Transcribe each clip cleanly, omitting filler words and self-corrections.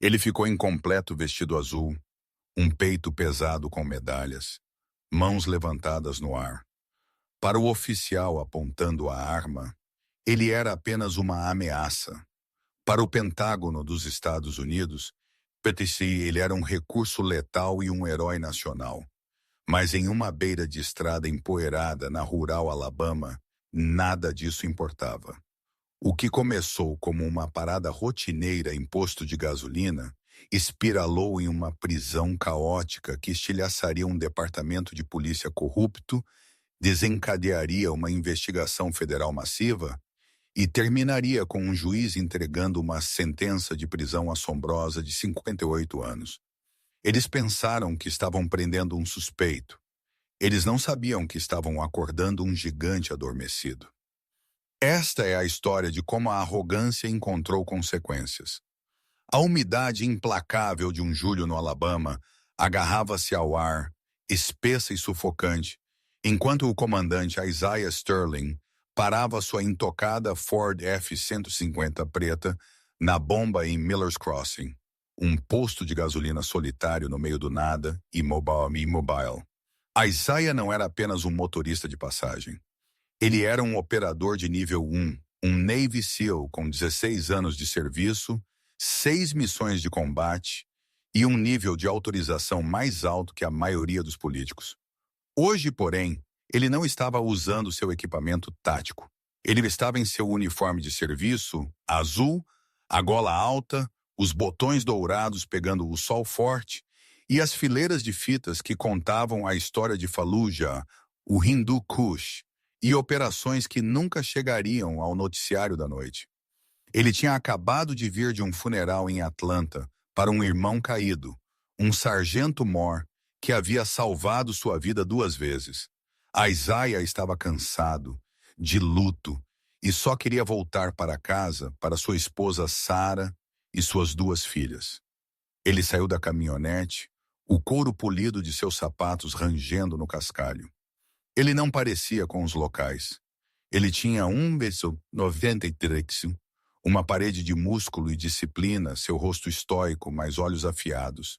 Ele ficou incompleto vestido azul, um peito pesado com medalhas, mãos levantadas no ar. Para o oficial apontando a arma, ele era apenas uma ameaça. Para o Pentágono dos Estados Unidos, ele era um recurso letal e um herói nacional. Mas em uma beira de estrada empoeirada na rural Alabama, nada disso importava. O que começou como uma parada rotineira em posto de gasolina espiralou em uma prisão caótica que estilhaçaria um departamento de polícia corrupto, desencadearia uma investigação federal massiva e terminaria com um juiz entregando uma sentença de prisão assombrosa de 58 anos. Eles pensaram que estavam prendendo um suspeito. Eles não sabiam que estavam acordando um gigante adormecido. Esta é a história de como a arrogância encontrou consequências. A umidade implacável de um julho no Alabama agarrava-se ao ar, espessa e sufocante, enquanto o comandante Isaiah Sterling parava sua intocada Ford F-150 preta na bomba em Miller's Crossing, um posto de gasolina solitário no meio do nada, imobile. Isaiah não era apenas um motorista de passagem. Ele era um operador de nível 1, um Navy SEAL com 16 anos de serviço, 6 missões de combate e um nível de autorização mais alto que a maioria dos políticos. Hoje, porém, ele não estava usando seu equipamento tático. Ele estava em seu uniforme de serviço, azul, a gola alta, os botões dourados pegando o sol forte e as fileiras de fitas que contavam a história de Fallujah, o Hindu Kush, e operações que nunca chegariam ao noticiário da noite. Ele tinha acabado de vir de um funeral em Atlanta para um irmão caído, um sargento mor que havia salvado sua vida 2 vezes. Isaiah estava cansado, de luto, e só queria voltar para casa para sua esposa Sarah e suas 2 filhas. Ele saiu da caminhonete, o couro polido de seus sapatos rangendo no cascalho. Ele não parecia com os locais. Ele tinha 1,93 m, uma parede de músculo e disciplina, seu rosto estoico, mas olhos afiados,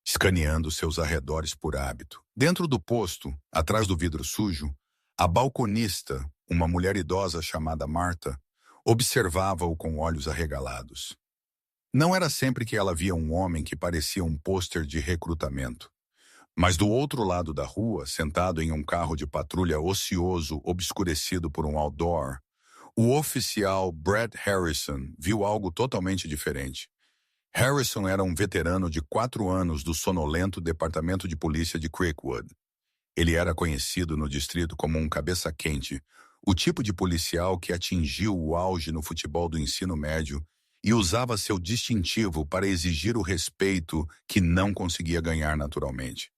escaneando seus arredores por hábito. Dentro do posto, atrás do vidro sujo, a balconista, uma mulher idosa chamada Martha, observava-o com olhos arregalados. Não era sempre que ela via um homem que parecia um pôster de recrutamento. Mas do outro lado da rua, sentado em um carro de patrulha ocioso obscurecido por um outdoor, o oficial Brett Harrison viu algo totalmente diferente. Harrison era um veterano de 4 anos do sonolento Departamento de Polícia de Creekwood. Ele era conhecido no distrito como um cabeça-quente, o tipo de policial que atingiu o auge no futebol do ensino médio e usava seu distintivo para exigir o respeito que não conseguia ganhar naturalmente.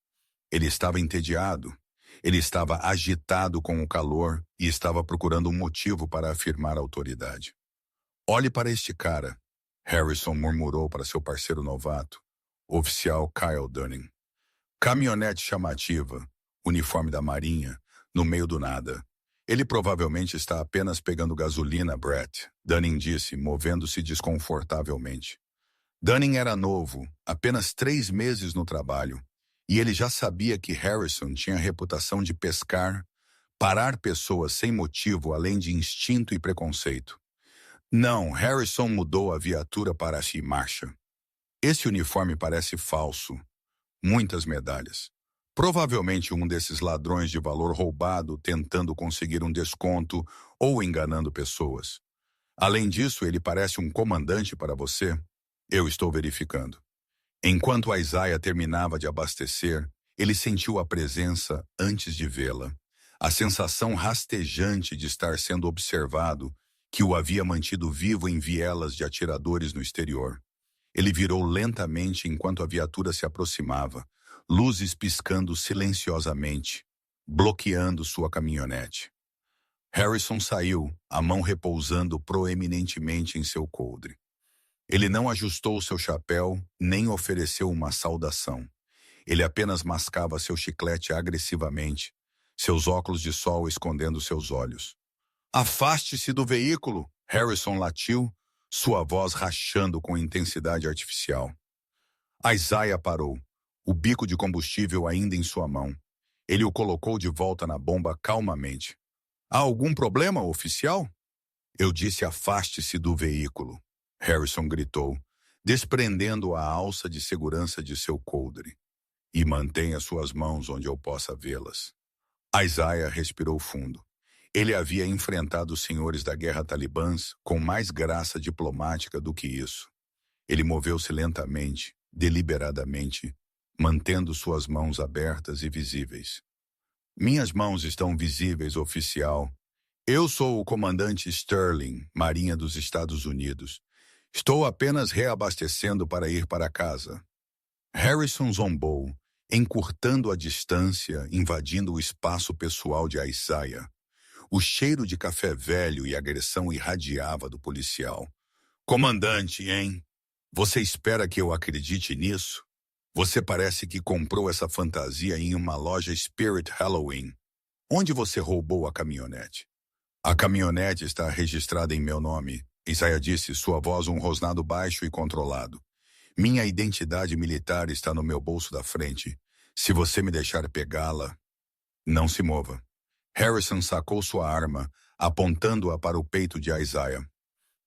Ele estava entediado, ele estava agitado com o calor e estava procurando um motivo para afirmar a autoridade. "Olhe para este cara", Harrison murmurou para seu parceiro novato, o oficial Kyle Dunning. Caminhonete chamativa, uniforme da Marinha, no meio do nada. "Ele provavelmente está apenas pegando gasolina, Brett", Dunning disse, movendo-se desconfortavelmente. Dunning era novo, apenas 3 meses no trabalho, e ele já sabia que Harrison tinha a reputação de parar pessoas sem motivo além de instinto e preconceito. Não, Harrison mudou a viatura para a marcha. "Esse uniforme parece falso. Muitas medalhas. Provavelmente um desses ladrões de valor roubado tentando conseguir um desconto ou enganando pessoas. Além disso, ele parece um comandante para você? Eu estou verificando." Enquanto Isaiah terminava de abastecer, ele sentiu a presença antes de vê-la. A sensação rastejante de estar sendo observado, que o havia mantido vivo em vielas de atiradores no exterior. Ele virou lentamente enquanto a viatura se aproximava, luzes piscando silenciosamente, bloqueando sua caminhonete. Harrison saiu, a mão repousando proeminentemente em seu coldre. Ele não ajustou seu chapéu, nem ofereceu uma saudação. Ele apenas mascava seu chiclete agressivamente, seus óculos de sol escondendo seus olhos. "Afaste-se do veículo!" Harrison latiu, sua voz rachando com intensidade artificial. Isaiah parou, o bico de combustível ainda em sua mão. Ele o colocou de volta na bomba calmamente. Há algum problema, oficial? Eu disse afaste-se do veículo. Harrison gritou, desprendendo a alça de segurança de seu coldre. E mantenha suas mãos onde eu possa vê-las. Isaiah respirou fundo. Ele havia enfrentado os senhores da guerra talibãs com mais graça diplomática do que isso. Ele moveu-se lentamente, deliberadamente, mantendo suas mãos abertas e visíveis. Minhas mãos estão visíveis, oficial. Eu sou o comandante Sterling, Marinha dos Estados Unidos. Estou apenas reabastecendo para ir para casa. Harrison zombou, encurtando a distância, invadindo o espaço pessoal de Isaiah. O cheiro de café velho e agressão irradiava do policial. Comandante, hein? Você espera que eu acredite nisso? Você parece que comprou essa fantasia em uma loja Spirit Halloween. Onde você roubou a caminhonete? A caminhonete está registrada em meu nome, Isaiah disse, sua voz um rosnado baixo e controlado. Minha identidade militar está no meu bolso da frente. Se você me deixar pegá-la, não se mova. Harrison sacou sua arma, apontando-a para o peito de Isaiah.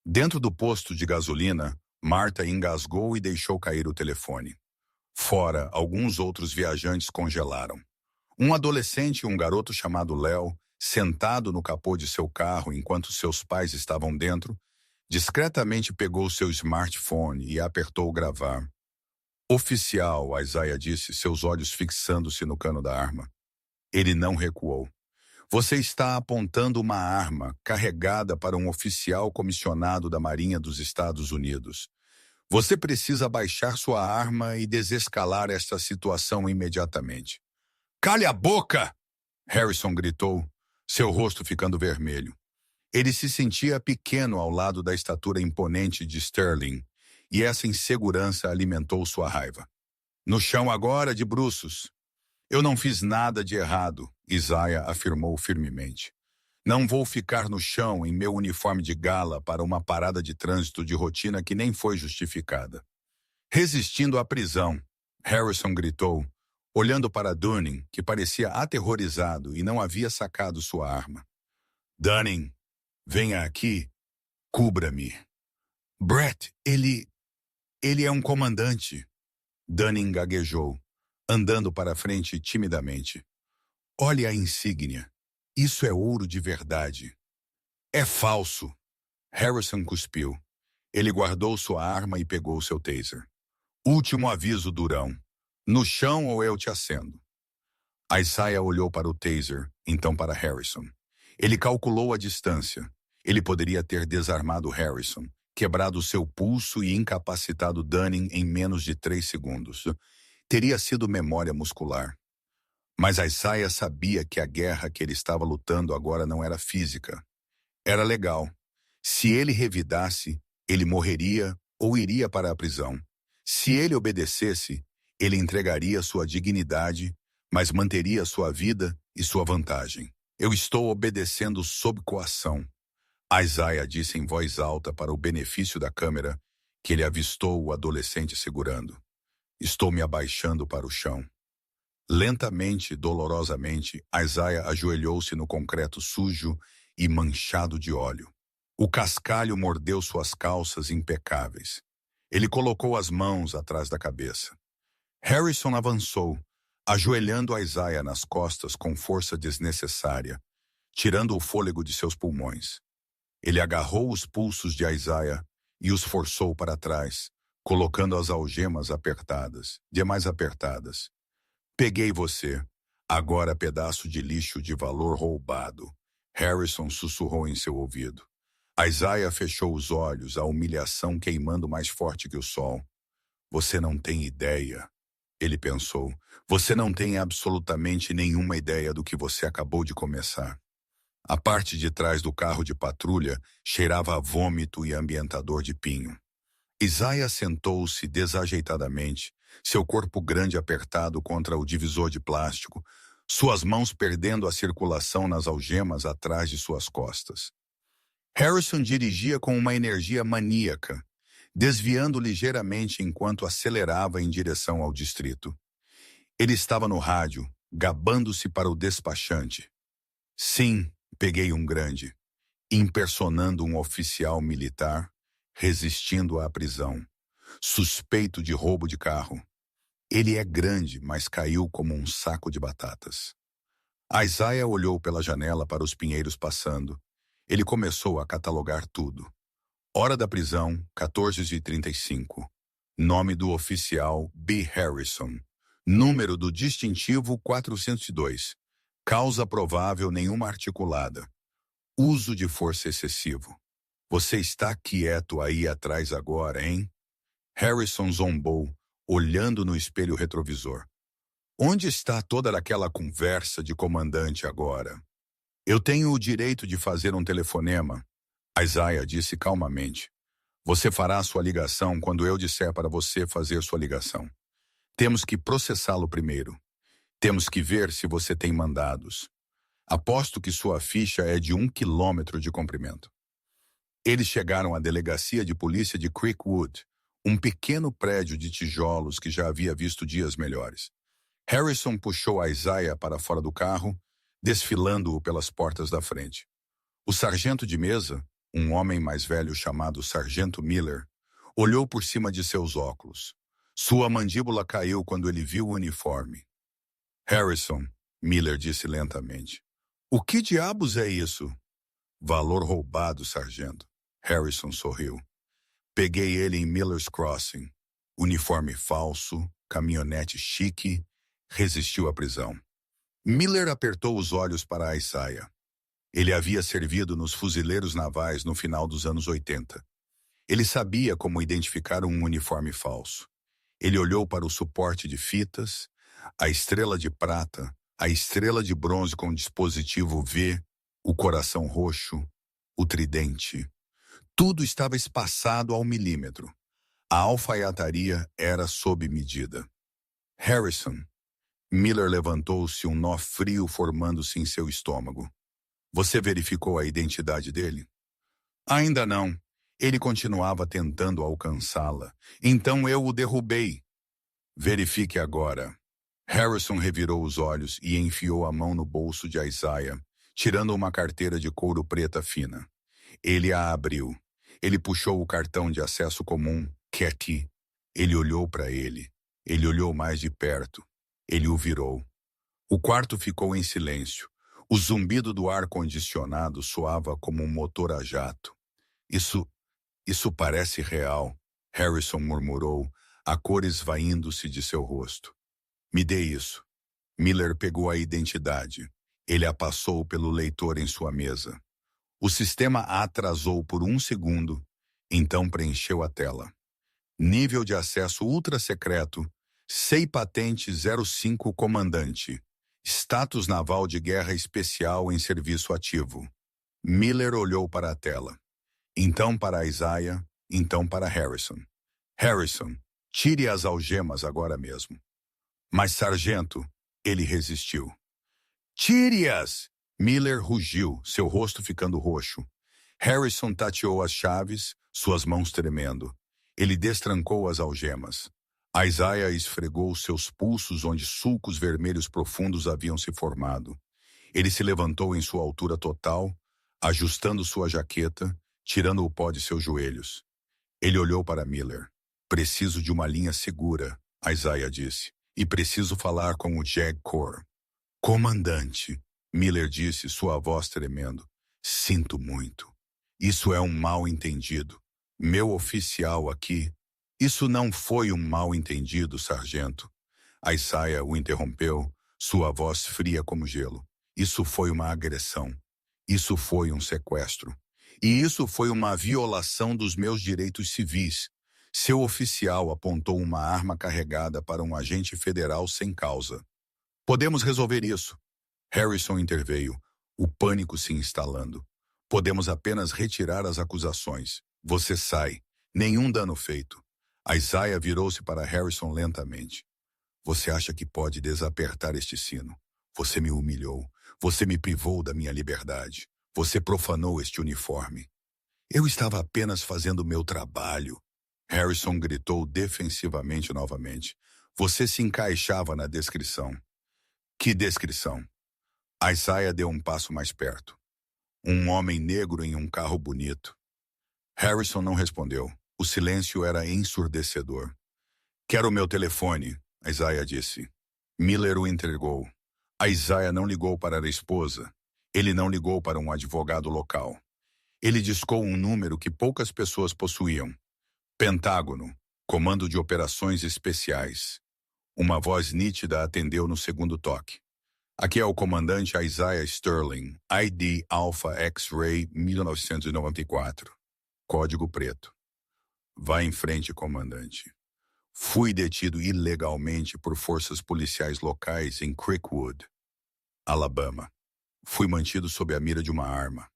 Dentro do posto de gasolina, Martha engasgou e deixou cair o telefone. Fora, alguns outros viajantes congelaram. Um adolescente e um garoto chamado Léo, sentado no capô de seu carro enquanto seus pais estavam dentro, discretamente pegou seu smartphone e apertou gravar. Oficial, Isaiah disse, seus olhos fixando-se no cano da arma. Ele não recuou. Você está apontando uma arma carregada para um oficial comissionado da Marinha dos Estados Unidos. Você precisa baixar sua arma e desescalar esta situação imediatamente. Cale a boca! Harrison gritou, seu rosto ficando vermelho. Ele se sentia pequeno ao lado da estatura imponente de Sterling, e essa insegurança alimentou sua raiva. No chão agora, de bruços. Eu não fiz nada de errado, Isaiah afirmou firmemente. Não vou ficar no chão em meu uniforme de gala para uma parada de trânsito de rotina que nem foi justificada. Resistindo à prisão, Harrison gritou, olhando para Dunning, que parecia aterrorizado e não havia sacado sua arma. Dunning, venha aqui, cubra-me. Brett, ele é um comandante. Dunning gaguejou, andando para frente timidamente. Olhe a insígnia. Isso é ouro de verdade. É falso. Harrison cuspiu. Ele guardou sua arma e pegou seu taser. Último aviso, durão. No chão ou eu te acendo. Isaiah olhou para o taser, então para Harrison. Ele calculou a distância. Ele poderia ter desarmado Harrison, quebrado seu pulso e incapacitado Dunning em menos de 3 segundos. Teria sido memória muscular. Mas Isaiah sabia que a guerra que ele estava lutando agora não era física. Era legal. Se ele revidasse, ele morreria ou iria para a prisão. Se ele obedecesse, ele entregaria sua dignidade, mas manteria sua vida e sua vantagem. Eu estou obedecendo sob coação. Isaiah disse em voz alta para o benefício da câmera que ele avistou o adolescente segurando. Estou me abaixando para o chão. Lentamente, dolorosamente, Isaiah ajoelhou-se no concreto sujo e manchado de óleo. O cascalho mordeu suas calças impecáveis. Ele colocou as mãos atrás da cabeça. Harrison avançou, ajoelhando Isaiah nas costas com força desnecessária, tirando o fôlego de seus pulmões. Ele agarrou os pulsos de Isaiah e os forçou para trás, colocando as algemas apertadas, demais apertadas. Peguei você, agora pedaço de lixo de valor roubado. Harrison sussurrou em seu ouvido. Isaiah fechou os olhos, a humilhação queimando mais forte que o sol. Você não tem ideia, ele pensou. Você não tem absolutamente nenhuma ideia do que você acabou de começar. A parte de trás do carro de patrulha cheirava a vômito e ambientador de pinho. Isaiah sentou-se desajeitadamente, seu corpo grande apertado contra o divisor de plástico, suas mãos perdendo a circulação nas algemas atrás de suas costas. Harrison dirigia com uma energia maníaca, desviando ligeiramente enquanto acelerava em direção ao distrito. Ele estava no rádio, gabando-se para o despachante. Sim, peguei um grande, impersonando um oficial militar, resistindo à prisão, suspeito de roubo de carro. Ele é grande, mas caiu como um saco de batatas. Isaiah olhou pela janela para os pinheiros passando. Ele começou a catalogar tudo. Hora da prisão, 14h35. Nome do oficial, B. Harrison. Número do distintivo, 402. Causa provável, nenhuma articulada. Uso de força excessivo. Você está quieto aí atrás agora, hein? Harrison zombou, olhando no espelho retrovisor. Onde está toda aquela conversa de comandante agora? Eu tenho o direito de fazer um telefonema, Isaiah disse calmamente. Você fará sua ligação quando eu disser para você fazer sua ligação. Temos que processá-lo primeiro. Temos que ver se você tem mandados. Aposto que sua ficha é de 1 quilômetro de comprimento. Eles chegaram à delegacia de polícia de Creekwood, um pequeno prédio de tijolos que já havia visto dias melhores. Harrison puxou Isaiah para fora do carro, desfilando-o pelas portas da frente. O sargento de mesa, um homem mais velho chamado Sargento Miller, olhou por cima de seus óculos. Sua mandíbula caiu quando ele viu o uniforme. Harrison, Miller disse lentamente. O que diabos é isso? Valor roubado, sargento. Harrison sorriu. Peguei ele em Miller's Crossing. Uniforme falso, caminhonete chique, resistiu à prisão. Miller apertou os olhos para Isaiah. Ele havia servido nos fuzileiros navais no final dos anos 80. Ele sabia como identificar um uniforme falso. Ele olhou para o suporte de fitas, a estrela de prata, a estrela de bronze com dispositivo V, o coração roxo, o tridente. Tudo estava espaçado ao milímetro. A alfaiataria era sob medida. Harrison. Miller levantou-se, um nó frio formando-se em seu estômago. Você verificou a identidade dele? Ainda não. Ele continuava tentando alcançá-la. Então eu o derrubei. Verifique agora. Harrison revirou os olhos e enfiou a mão no bolso de Isaiah, tirando uma carteira de couro preta fina. Ele a abriu. Ele puxou o cartão de acesso comum, Keki. Ele olhou para ele. Ele olhou mais de perto. Ele o virou. O quarto ficou em silêncio. O zumbido do ar-condicionado soava como um motor a jato. Isso parece real, Harrison murmurou, a cor esvaindo-se de seu rosto. Me dê isso. Miller pegou a identidade. Ele a passou pelo leitor em sua mesa. O sistema a atrasou por 1 segundo, então preencheu a tela. Nível de acesso ultra secreto, SEI patente 05 comandante. Status naval de guerra especial em serviço ativo. Miller olhou para a tela. Então para Isaiah, então para Harrison. Harrison, tire as algemas agora mesmo. Mas, sargento, ele resistiu. Tire-as! Miller rugiu, seu rosto ficando roxo. Harrison tateou as chaves, suas mãos tremendo. Ele destrancou as algemas. Isaiah esfregou seus pulsos onde sulcos vermelhos profundos haviam se formado. Ele se levantou em sua altura total, ajustando sua jaqueta, tirando o pó de seus joelhos. Ele olhou para Miller. Preciso de uma linha segura, Isaiah disse, e preciso falar com o JAG Corps. Comandante, Miller disse, sua voz tremendo. Sinto muito. Isso é um mal-entendido. Meu oficial aqui... Isso não foi um mal-entendido, sargento. Isaiah o interrompeu, sua voz fria como gelo. Isso foi uma agressão. Isso foi um sequestro. E isso foi uma violação dos meus direitos civis. Seu oficial apontou uma arma carregada para um agente federal sem causa. Podemos resolver isso. Harrison interveio, o pânico se instalando. Podemos apenas retirar as acusações. Você sai. Nenhum dano feito. Isaiah virou-se para Harrison lentamente. Você acha que pode desapertar este sino? Você me humilhou. Você me privou da minha liberdade. Você profanou este uniforme. Eu estava apenas fazendo o meu trabalho. Harrison gritou defensivamente novamente. Você se encaixava na descrição. Que descrição? Isaiah deu um passo mais perto. Um homem negro em um carro bonito. Harrison não respondeu. O silêncio era ensurdecedor. Quero o meu telefone, Isaiah disse. Miller o entregou. Isaiah não ligou para a esposa. Ele não ligou para um advogado local. Ele discou um número que poucas pessoas possuíam. Pentágono, Comando de Operações Especiais. Uma voz nítida atendeu no segundo toque. Aqui é o comandante Isaiah Sterling, ID Alpha X-Ray 1994. Código preto. Vá em frente, comandante. Fui detido ilegalmente por forças policiais locais em Creekwood, Alabama. Fui mantido sob a mira de uma arma.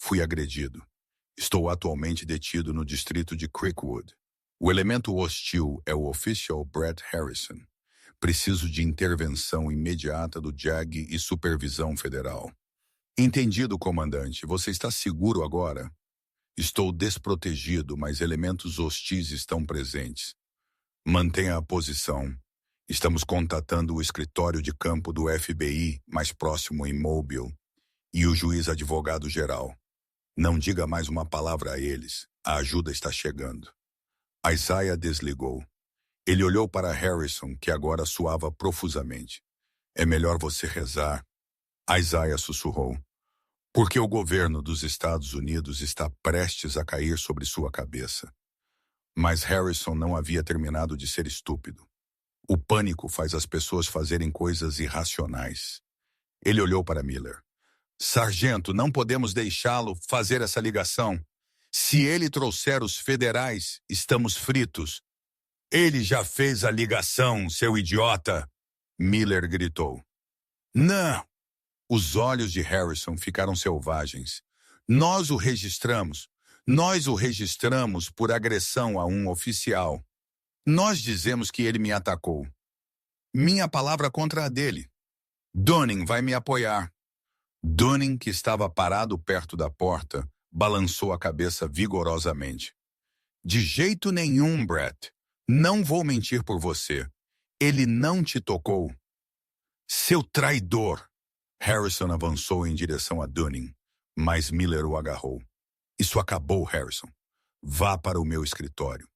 Fui agredido. Estou atualmente detido no distrito de Creekwood. O elemento hostil é o Official Brett Harrison. Preciso de intervenção imediata do JAG e supervisão federal. Entendido, comandante. Você está seguro agora? Estou desprotegido, mas elementos hostis estão presentes. Mantenha a posição. Estamos contatando o escritório de campo do FBI, mais próximo em Mobile, e o juiz advogado-geral. Não diga mais uma palavra a eles. A ajuda está chegando. Isaiah desligou. Ele olhou para Harrison, que agora suava profusamente. É melhor você rezar. Isaiah sussurrou. Porque o governo dos Estados Unidos está prestes a cair sobre sua cabeça. Mas Harrison não havia terminado de ser estúpido. O pânico faz as pessoas fazerem coisas irracionais. Ele olhou para Miller. Sargento, não podemos deixá-lo fazer essa ligação. Se ele trouxer os federais, estamos fritos. Ele já fez a ligação, seu idiota! Miller gritou. Não! Os olhos de Harrison ficaram selvagens. Nós o registramos. Nós o registramos por agressão a um oficial. Nós dizemos que ele me atacou. Minha palavra contra a dele. Dunning vai me apoiar. Dunning, que estava parado perto da porta, balançou a cabeça vigorosamente. De jeito nenhum, Brett. Não vou mentir por você. Ele não te tocou. Seu traidor! Harrison avançou em direção a Dunning, mas Miller o agarrou. Isso acabou, Harrison. Vá para o meu escritório.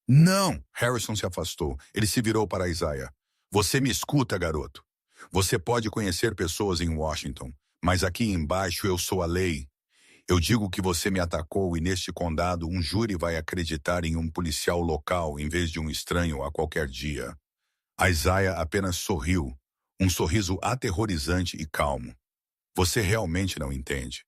Não! Harrison se afastou. Ele se virou para Isaiah. Você me escuta, garoto. Você pode conhecer pessoas em Washington, mas aqui embaixo eu sou a lei. Eu digo que você me atacou e neste condado um júri vai acreditar em um policial local em vez de um estranho a qualquer dia. Isaiah apenas sorriu, um sorriso aterrorizante e calmo. Você realmente não entende.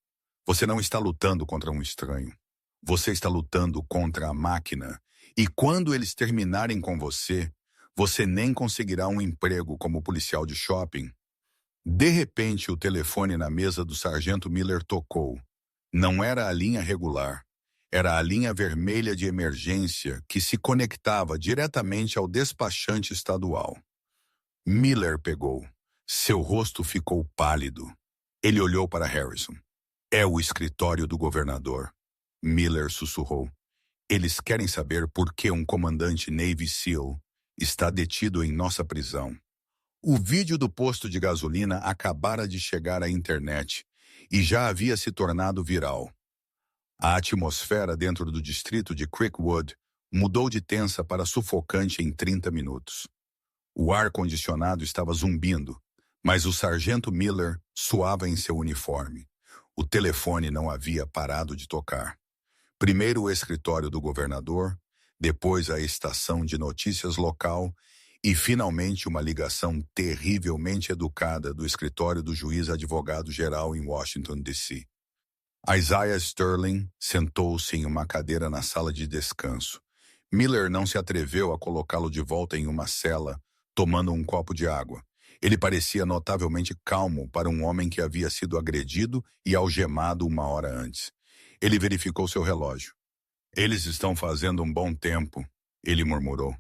Você não está lutando contra um estranho. Você está lutando contra a máquina. E quando eles terminarem com você, você nem conseguirá um emprego como policial de shopping. De repente, o telefone na mesa do sargento Miller tocou. Não era a linha regular. Era a linha vermelha de emergência que se conectava diretamente ao despachante estadual. Miller pegou. Seu rosto ficou pálido. Ele olhou para Harrison. É o escritório do governador. Miller sussurrou. Eles querem saber por que um comandante Navy SEAL está detido em nossa prisão. O vídeo do posto de gasolina acabara de chegar à internet e já havia se tornado viral. A atmosfera dentro do distrito de Creekwood mudou de tensa para sufocante em 30 minutos. O ar-condicionado estava zumbindo, mas o sargento Miller suava em seu uniforme. O telefone não havia parado de tocar. Primeiro o escritório do governador, depois a estação de notícias local e, finalmente, uma ligação terrivelmente educada do escritório do juiz advogado-geral em Washington, D.C. Isaiah Sterling sentou-se em uma cadeira na sala de descanso. Miller não se atreveu a colocá-lo de volta em uma cela, tomando um copo de água. Ele parecia notavelmente calmo para um homem que havia sido agredido e algemado uma hora antes. Ele verificou seu relógio. Eles estão fazendo um bom tempo, ele murmurou.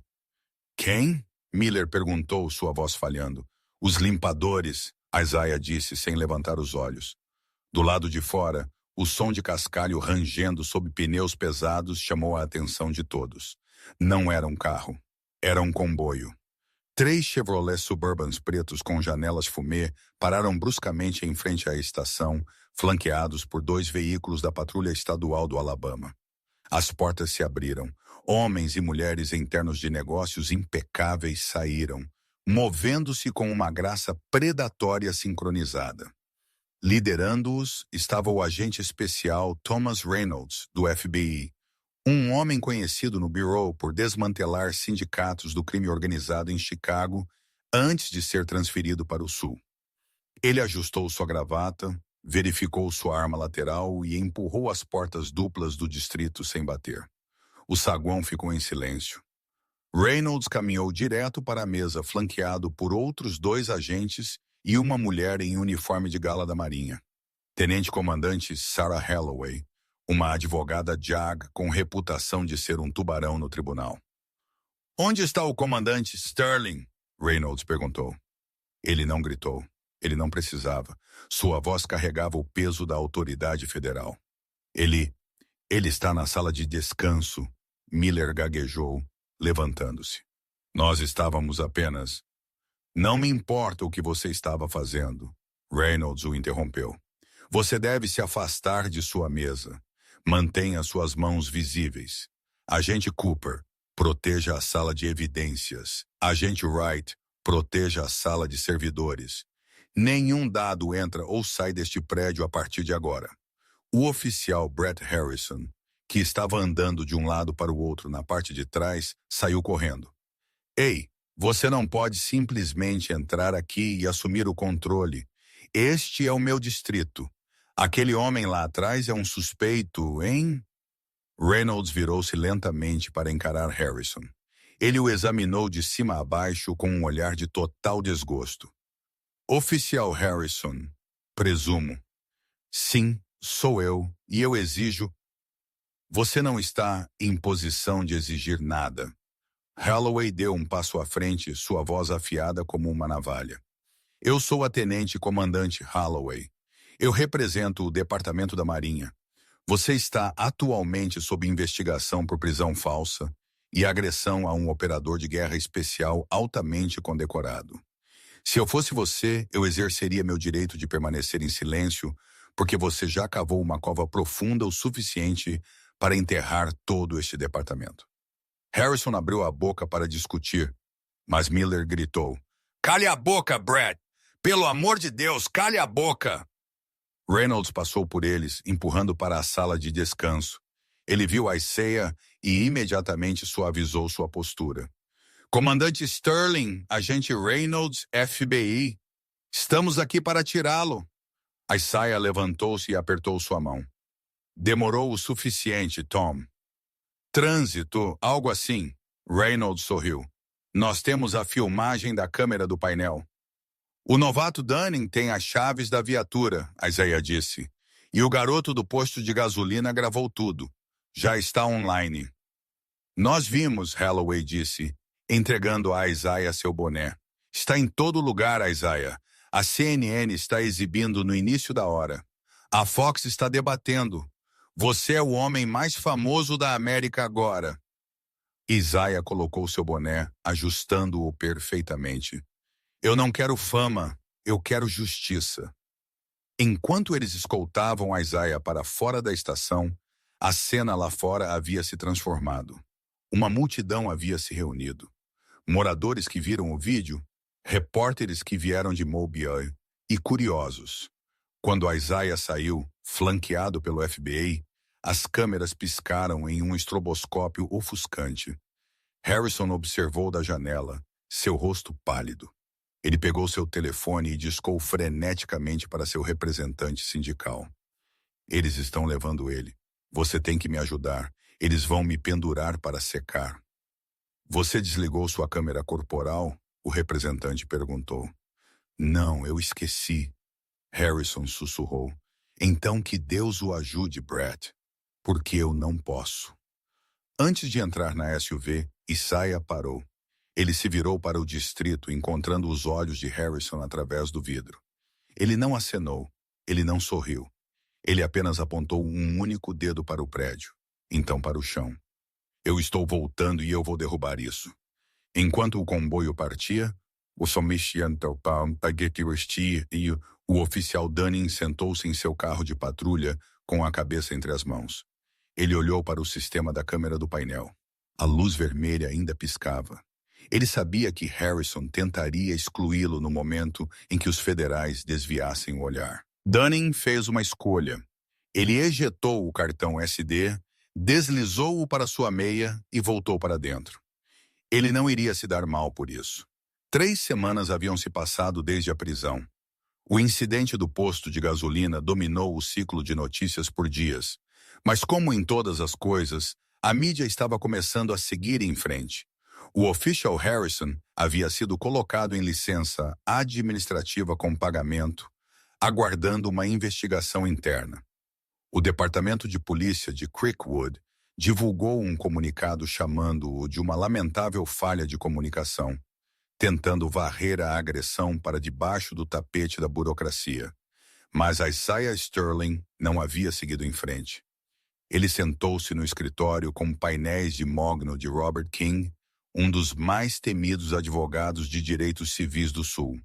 Quem? Miller perguntou, sua voz falhando. Os limpadores, Isaiah disse sem levantar os olhos. Do lado de fora, O som de cascalho rangendo sob pneus pesados chamou a atenção de todos. Não era um carro. Era um comboio. 3 Chevrolet Suburbans pretos com janelas fumê pararam bruscamente em frente à estação, flanqueados por 2 veículos da Patrulha Estadual do Alabama. As portas se abriram. Homens e mulheres em ternos de negócios impecáveis saíram, movendo-se com uma graça predatória sincronizada. Liderando-os estava o agente especial Thomas Reynolds, do FBI, um homem conhecido no Bureau por desmantelar sindicatos do crime organizado em Chicago antes de ser transferido para o Sul. Ele ajustou sua gravata, verificou sua arma lateral e empurrou as portas duplas do distrito sem bater. O saguão ficou em silêncio. Reynolds caminhou direto para a mesa, flanqueado por outros 2 agentes e uma mulher em uniforme de gala da Marinha. Tenente-comandante Sarah Holloway, uma advogada JAG com reputação de ser um tubarão no tribunal. "Onde está o comandante Sterling?" Reynolds perguntou. Ele não gritou. Ele não precisava. Sua voz carregava o peso da autoridade federal. Ele está na sala de descanso, Miller gaguejou, levantando-se. Nós estávamos apenas... Não me importa o que você estava fazendo, Reynolds o interrompeu. Você deve se afastar de sua mesa. Mantenha suas mãos visíveis. Agente Cooper, proteja a sala de evidências. Agente Wright, proteja a sala de servidores. Nenhum dado entra ou sai deste prédio a partir de agora. O oficial Brett Harrison, que estava andando de um lado para o outro na parte de trás, saiu correndo. Ei, você não pode simplesmente entrar aqui e assumir o controle. Este é o meu distrito. Aquele homem lá atrás é um suspeito, hein? Reynolds virou-se lentamente para encarar Harrison. Ele o examinou de cima a baixo com um olhar de total desgosto. Oficial Harrison, presumo. Sim, sou eu, e eu exijo... Você não está em posição de exigir nada. Holloway deu um passo à frente, sua voz afiada como uma navalha. Eu sou a tenente-comandante Holloway. Eu represento o Departamento da Marinha. Você está atualmente sob investigação por prisão falsa e agressão a um operador de guerra especial altamente condecorado. Se eu fosse você, eu exerceria meu direito de permanecer em silêncio, porque você já cavou uma cova profunda o suficiente para enterrar todo este departamento. Harrison abriu a boca para discutir, mas Miller gritou. Cale a boca, Brett! Pelo amor de Deus, cale a boca! Reynolds passou por eles, empurrando para a sala de descanso. Ele viu a Isaiah e imediatamente suavizou sua postura. Comandante Sterling, agente Reynolds, FBI. Estamos aqui para tirá-lo. Isaiah levantou-se e apertou sua mão. Demorou o suficiente, Tom. Trânsito, algo assim. Reynolds sorriu. Nós temos a filmagem da câmera do painel. O novato Dunning tem as chaves da viatura, Isaiah disse. E o garoto do posto de gasolina gravou tudo. Já está online. Nós vimos, Holloway disse, entregando a Isaiah seu boné. Está em todo lugar, Isaiah. A CNN está exibindo no início da hora. A Fox está debatendo. Você é o homem mais famoso da América agora. Isaiah colocou seu boné, ajustando-o perfeitamente. Eu não quero fama, eu quero justiça. Enquanto eles escoltavam Isaiah para fora da estação, a cena lá fora havia se transformado. Uma multidão havia se reunido. Moradores que viram o vídeo, repórteres que vieram de Mobile e curiosos. Quando Isaiah saiu, flanqueado pelo FBI, as câmeras piscaram em um estroboscópio ofuscante. Harrison observou da janela, seu rosto pálido. Ele pegou seu telefone e discou freneticamente para seu representante sindical. Eles estão levando ele. Você tem que me ajudar. Eles vão me pendurar para secar. Você desligou sua câmera corporal? O representante perguntou. Não, eu esqueci. Harrison sussurrou. Então que Deus o ajude, Brett, porque eu não posso. Antes de entrar na SUV, Isaiah parou. Ele se virou para o distrito, encontrando os olhos de Harrison através do vidro. Ele não acenou, ele não sorriu. Ele apenas apontou um único dedo para o prédio, então para o chão. Eu estou voltando e eu vou derrubar isso. Enquanto o comboio partia, o e o oficial Dunning sentou-se em seu carro de patrulha com a cabeça entre as mãos. Ele olhou para o sistema da câmera do painel. A luz vermelha ainda piscava. Ele sabia que Harrison tentaria excluí-lo no momento em que os federais desviassem o olhar. Dunning fez uma escolha. Ele ejetou o cartão SD, deslizou-o para sua meia e voltou para dentro. Ele não iria se dar mal por isso. 3 semanas haviam se passado desde a prisão. O incidente do posto de gasolina dominou o ciclo de notícias por dias. Mas como em todas as coisas, a mídia estava começando a seguir em frente. O official Harrison havia sido colocado em licença administrativa com pagamento, aguardando uma investigação interna. O Departamento de Polícia de Creekwood divulgou um comunicado chamando-o de uma lamentável falha de comunicação, tentando varrer a agressão para debaixo do tapete da burocracia. Mas Isaiah Sterling não havia seguido em frente. Ele sentou-se no escritório com painéis de mogno de Robert King, um dos mais temidos advogados de direitos civis do Sul.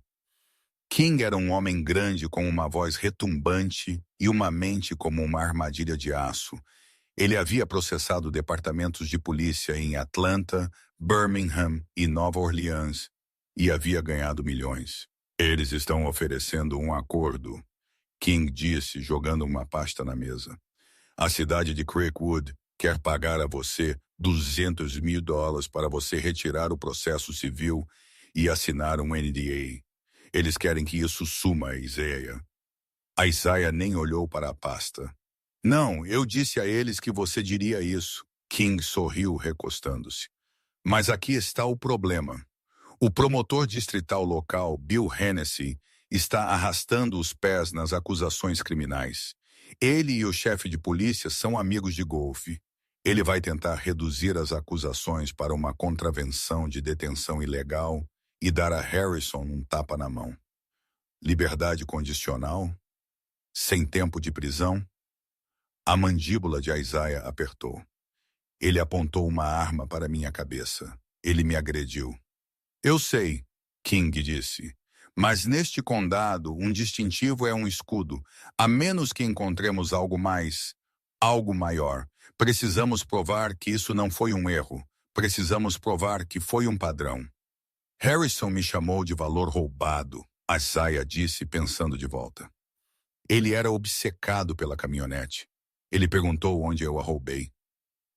King era um homem grande com uma voz retumbante e uma mente como uma armadilha de aço. Ele havia processado departamentos de polícia em Atlanta, Birmingham e Nova Orleans e havia ganhado milhões. Eles estão oferecendo um acordo, King disse, jogando uma pasta na mesa. A cidade de Creekwood quer pagar a você $200 mil para você retirar o processo civil e assinar um NDA. Eles querem que isso suma, Isaiah. Isaiah nem olhou para a pasta. Não, eu disse a eles que você diria isso. King sorriu, recostando-se. Mas aqui está o problema. O promotor distrital local, Bill Hennessy, está arrastando os pés nas acusações criminais. Ele e o chefe de polícia são amigos de golfe. Ele vai tentar reduzir as acusações para uma contravenção de detenção ilegal e dar a Harrison um tapa na mão. Liberdade condicional? Sem tempo de prisão? A mandíbula de Isaiah apertou. Ele apontou uma arma para minha cabeça. Ele me agrediu. Eu sei, King disse. Mas neste condado, um distintivo é um escudo. A menos que encontremos algo mais, algo maior. Precisamos provar que isso não foi um erro. Precisamos provar que foi um padrão. Harrison me chamou de valor roubado, Isaiah disse, pensando de volta. Ele era obcecado pela caminhonete. Ele perguntou onde eu a roubei.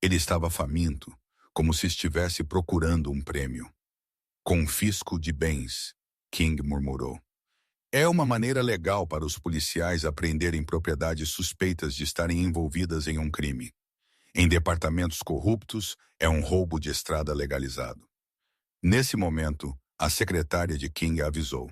Ele estava faminto, como se estivesse procurando um prêmio. Confisco de bens, King murmurou. É uma maneira legal para os policiais apreenderem propriedades suspeitas de estarem envolvidas em um crime. Em departamentos corruptos, é um roubo de estrada legalizado. Nesse momento, a secretária de King avisou.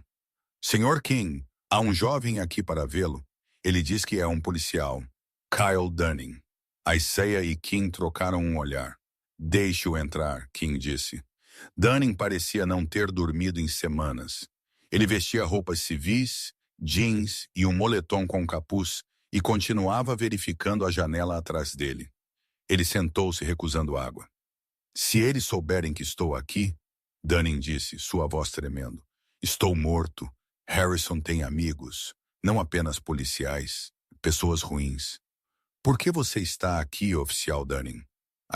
Senhor King, há um jovem aqui para vê-lo. Ele diz que é um policial. Kyle Dunning. Isaiah e King trocaram um olhar. Deixe-o entrar, King disse. Dunning parecia não ter dormido em semanas. Ele vestia roupas civis, jeans e um moletom com capuz e continuava verificando a janela atrás dele. Ele sentou-se recusando água. Se eles souberem que estou aqui, Dunning disse, sua voz tremendo. Estou morto. Harrison tem amigos, não apenas policiais, pessoas ruins. Por que você está aqui, oficial Dunning?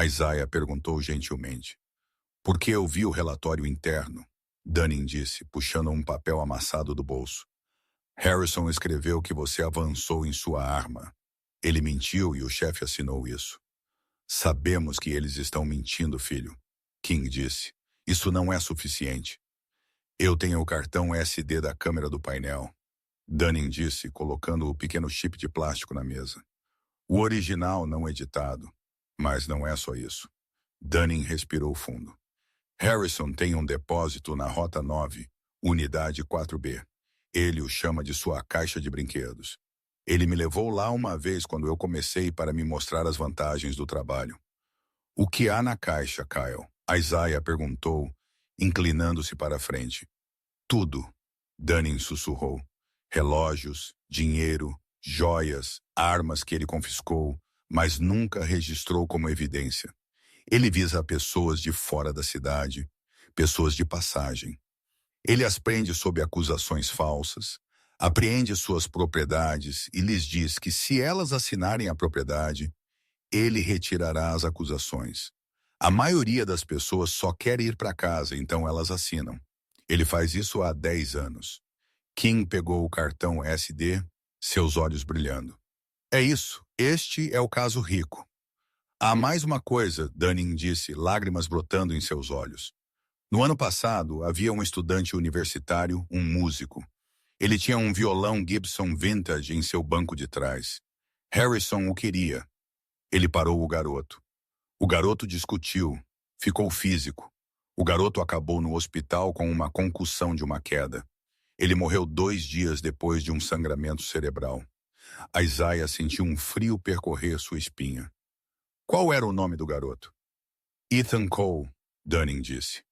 Isaiah perguntou gentilmente. Porque eu vi o relatório interno, Dunning disse, puxando um papel amassado do bolso. Harrison escreveu que você avançou em sua arma. Ele mentiu e o chefe assinou isso. Sabemos que eles estão mentindo, filho, King disse. Isso não é suficiente. Eu tenho o cartão SD da câmera do painel, Dunning disse, colocando o pequeno chip de plástico na mesa. O original não editado, mas não é só isso. Dunning respirou fundo. Harrison tem um depósito na Rota 9, Unidade 4B. Ele o chama de sua caixa de brinquedos. Ele me levou lá uma vez quando eu comecei para me mostrar as vantagens do trabalho. O que há na caixa, Kyle? Isaiah perguntou, inclinando-se para a frente. Tudo, Dunning sussurrou. Relógios, dinheiro, joias, armas que ele confiscou, mas nunca registrou como evidência. Ele visa pessoas de fora da cidade, pessoas de passagem. Ele as prende sob acusações falsas, apreende suas propriedades e lhes diz que se elas assinarem a propriedade, ele retirará as acusações. A maioria das pessoas só quer ir para casa, então elas assinam. Ele faz isso há 10 anos. King pegou o cartão SD, seus olhos brilhando. É isso, este é o caso rico. Há mais uma coisa, Dunning disse, lágrimas brotando em seus olhos. No ano passado, havia um estudante universitário, um músico. Ele tinha um violão Gibson Vintage em seu banco de trás. Harrison o queria. Ele parou o garoto. O garoto discutiu. Ficou físico. O garoto acabou no hospital com uma concussão de uma queda. Ele morreu 2 dias depois de um sangramento cerebral. Isaiah sentiu um frio percorrer sua espinha. Qual era o nome do garoto? Ethan Cole, Dunning disse.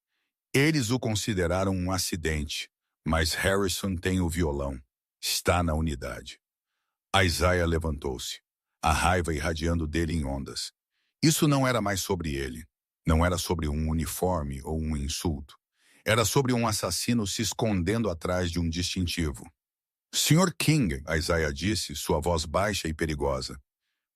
Eles o consideraram um acidente, mas Harrison tem o violão. Está na unidade. Isaiah levantou-se, a raiva irradiando dele em ondas. Isso não era mais sobre ele. Não era sobre um uniforme ou um insulto. Era sobre um assassino se escondendo atrás de um distintivo. Sr. King, Isaiah disse, sua voz baixa e perigosa.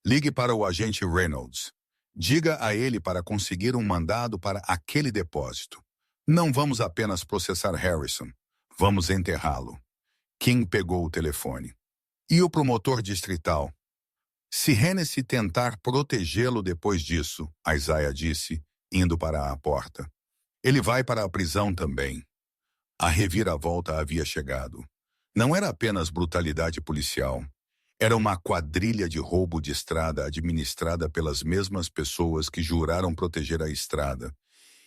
Ligue para o agente Reynolds. Diga a ele para conseguir um mandado para aquele depósito. Não vamos apenas processar Harrison. Vamos enterrá-lo. King pegou o telefone. E o promotor distrital? Se Hennessy tentar protegê-lo depois disso, Isaiah disse, indo para a porta. Ele vai para a prisão também. A reviravolta havia chegado. Não era apenas brutalidade policial. Era uma quadrilha de roubo de estrada administrada pelas mesmas pessoas que juraram proteger a estrada.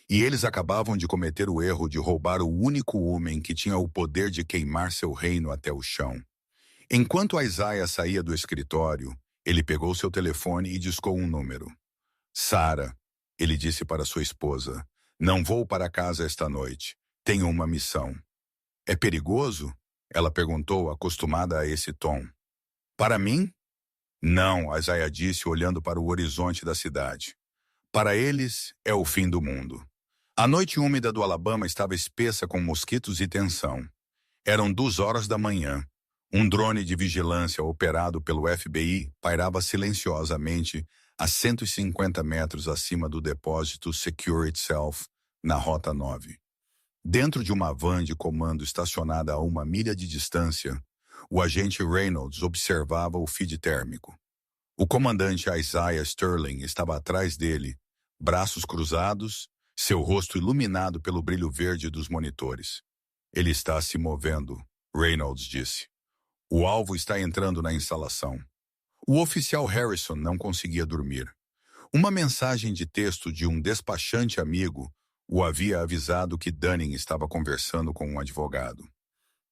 E eles acabavam de cometer o erro de roubar o único homem que tinha o poder de queimar seu reino até o chão. Enquanto Isaiah saía do escritório, ele pegou seu telefone e discou um número. Sarah, ele disse para sua esposa, não vou para casa esta noite. Tenho uma missão. É perigoso? Ela perguntou, acostumada a esse tom. Para mim? Não, Isaiah disse, olhando para o horizonte da cidade. Para eles, é o fim do mundo. A noite úmida do Alabama estava espessa com mosquitos e tensão. Eram 2 horas da manhã. Um drone de vigilância operado pelo FBI pairava silenciosamente a 150 metros acima do depósito Secure Itself, na Rota 9. Dentro de uma van de comando estacionada a 1 milha de distância, o agente Reynolds observava o feed térmico. O comandante Isaiah Sterling estava atrás dele, braços cruzados, seu rosto iluminado pelo brilho verde dos monitores. Ele está se movendo, Reynolds disse. O alvo está entrando na instalação. O oficial Harrison não conseguia dormir. Uma mensagem de texto de um despachante amigo o havia avisado que Dunning estava conversando com um advogado.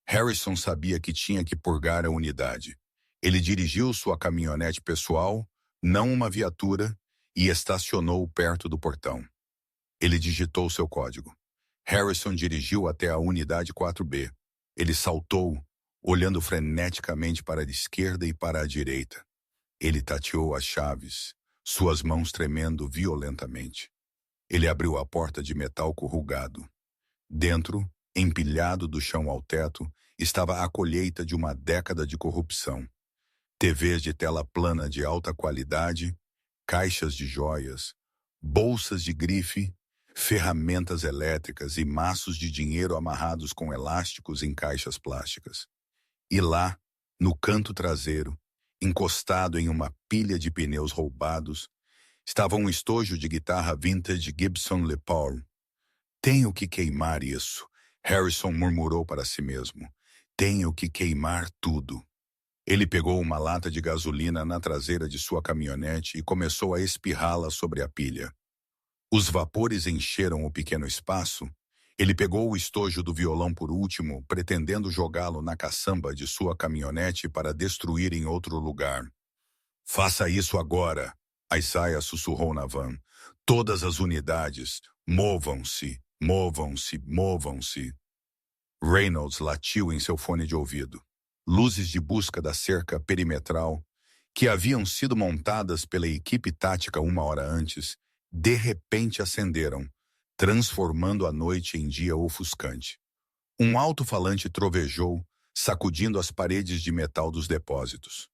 Harrison sabia que tinha que purgar a unidade. Ele dirigiu sua caminhonete pessoal, não uma viatura, e estacionou perto do portão. Ele digitou seu código. Harrison dirigiu até a unidade 4B. Ele saltou, olhando freneticamente para a esquerda e para a direita. Ele tateou as chaves, suas mãos tremendo violentamente. Ele abriu a porta de metal corrugado. Dentro, empilhado do chão ao teto, estava a colheita de uma década de corrupção. TVs de tela plana de alta qualidade, caixas de joias, bolsas de grife, ferramentas elétricas e maços de dinheiro amarrados com elásticos em caixas plásticas. E lá, no canto traseiro, encostado em uma pilha de pneus roubados, estava um estojo de guitarra vintage Gibson Les Paul. Tenho que queimar isso, Harrison murmurou para si mesmo. Tenho que queimar tudo. Ele pegou uma lata de gasolina na traseira de sua caminhonete e começou a espirrá-la sobre a pilha. Os vapores encheram o pequeno espaço. Ele pegou o estojo do violão por último, pretendendo jogá-lo na caçamba de sua caminhonete para destruir em outro lugar. Faça isso agora, Isaiah sussurrou na van. Todas as unidades, movam-se, movam-se, movam-se. Reynolds latiu em seu fone de ouvido. luzes de busca da cerca perimetral, que haviam sido montadas pela equipe tática 1 hora antes, de repente acenderam, transformando a noite em dia ofuscante. Um alto-falante trovejou, sacudindo as paredes de metal dos depósitos.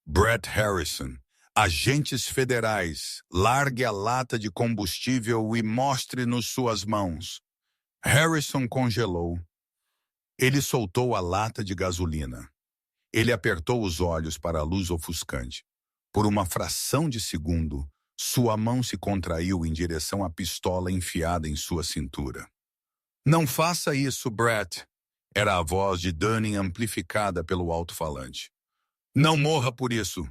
Brett Harrison, agentes federais, largue a lata de combustível e mostre-nos suas mãos. Harrison congelou. Ele soltou a lata de gasolina. Ele apertou os olhos para a luz ofuscante. Por uma fração de segundo, sua mão se contraiu em direção à pistola enfiada em sua cintura. Não faça isso, Brett. Era a voz de Dunning amplificada pelo alto-falante. Não morra por isso.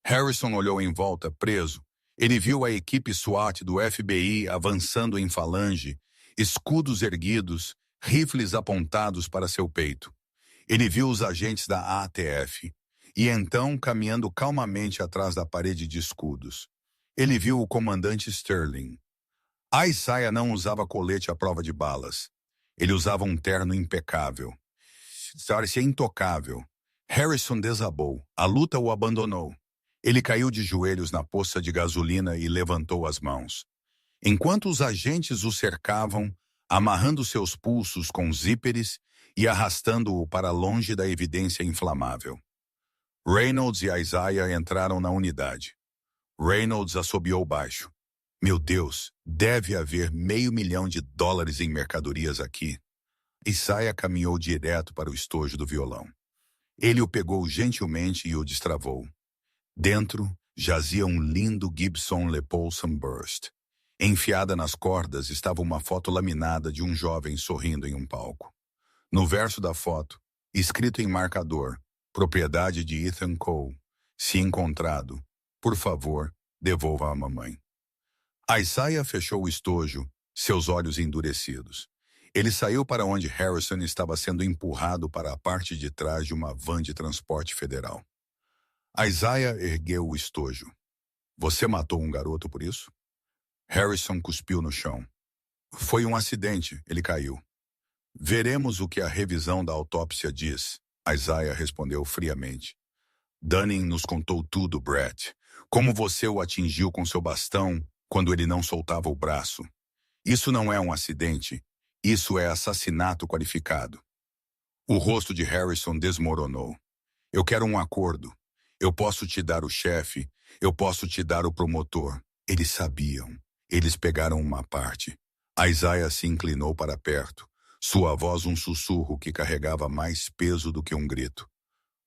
Harrison olhou em volta, preso. Ele viu a equipe SWAT do FBI avançando em falange, escudos erguidos, rifles apontados para seu peito. Ele viu os agentes da ATF, e então caminhando calmamente atrás da parede de escudos. Ele viu o comandante Sterling. A Isaiah não usava colete à prova de balas. Ele usava um terno impecável. Parecia intocável. Harrison desabou. A luta o abandonou. Ele caiu de joelhos na poça de gasolina e levantou as mãos. Enquanto os agentes o cercavam, amarrando seus pulsos com zíperes e arrastando-o para longe da evidência inflamável. Reynolds e Isaiah entraram na unidade. Reynolds assobiou baixo. Meu Deus, deve haver $500 mil em mercadorias aqui. Isaiah caminhou direto para o estojo do violão. Ele o pegou gentilmente e o destravou. Dentro, jazia um lindo Gibson Les Paul Sunburst. Enfiada nas cordas estava uma foto laminada de um jovem sorrindo em um palco. No verso da foto, escrito em marcador, propriedade de Ethan Cole, se encontrado, por favor, devolva à mamãe. Isaiah fechou o estojo, seus olhos endurecidos. Ele saiu para onde Harrison estava sendo empurrado para a parte de trás de uma van de transporte federal. Isaiah ergueu o estojo. Você matou um garoto por isso? Harrison cuspiu no chão. Foi um acidente, ele caiu. Veremos o que a revisão da autópsia diz, Isaiah respondeu friamente. Dunning nos contou tudo, Brett. Como você o atingiu com seu bastão quando ele não soltava o braço. Isso não é um acidente. Isso é assassinato qualificado. O rosto de Harrison desmoronou. Eu quero um acordo. Eu posso te dar o chefe. Eu posso te dar o promotor. Eles sabiam. Eles pegaram uma parte. Isaiah se inclinou para perto. Sua voz um sussurro que carregava mais peso do que um grito.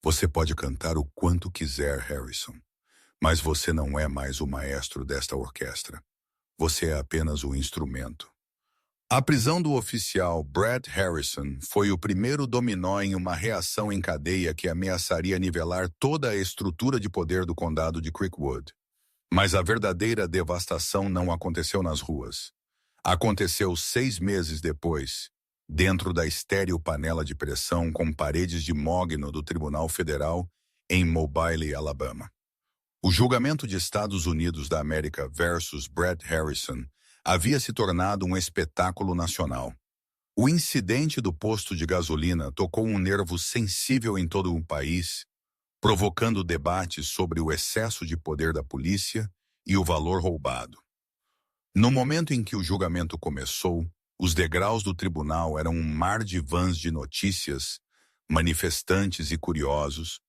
Você pode cantar o quanto quiser, Harrison. Mas você não é mais o maestro desta orquestra. Você é apenas o instrumento. A prisão do oficial Brett Harrison foi o primeiro dominó em uma reação em cadeia que ameaçaria nivelar toda a estrutura de poder do condado de Creekwood. Mas a verdadeira devastação não aconteceu nas ruas. Aconteceu 6 meses depois, dentro da estéril panela de pressão com paredes de mogno do Tribunal Federal em Mobile, Alabama. O julgamento de Estados Unidos da América versus Brett Harrison havia se tornado um espetáculo nacional. O incidente do posto de gasolina tocou um nervo sensível em todo o país, provocando debates sobre o excesso de poder da polícia e o valor roubado. No momento em que o julgamento começou, os degraus do tribunal eram um mar de vãs de notícias, manifestantes e curiosos,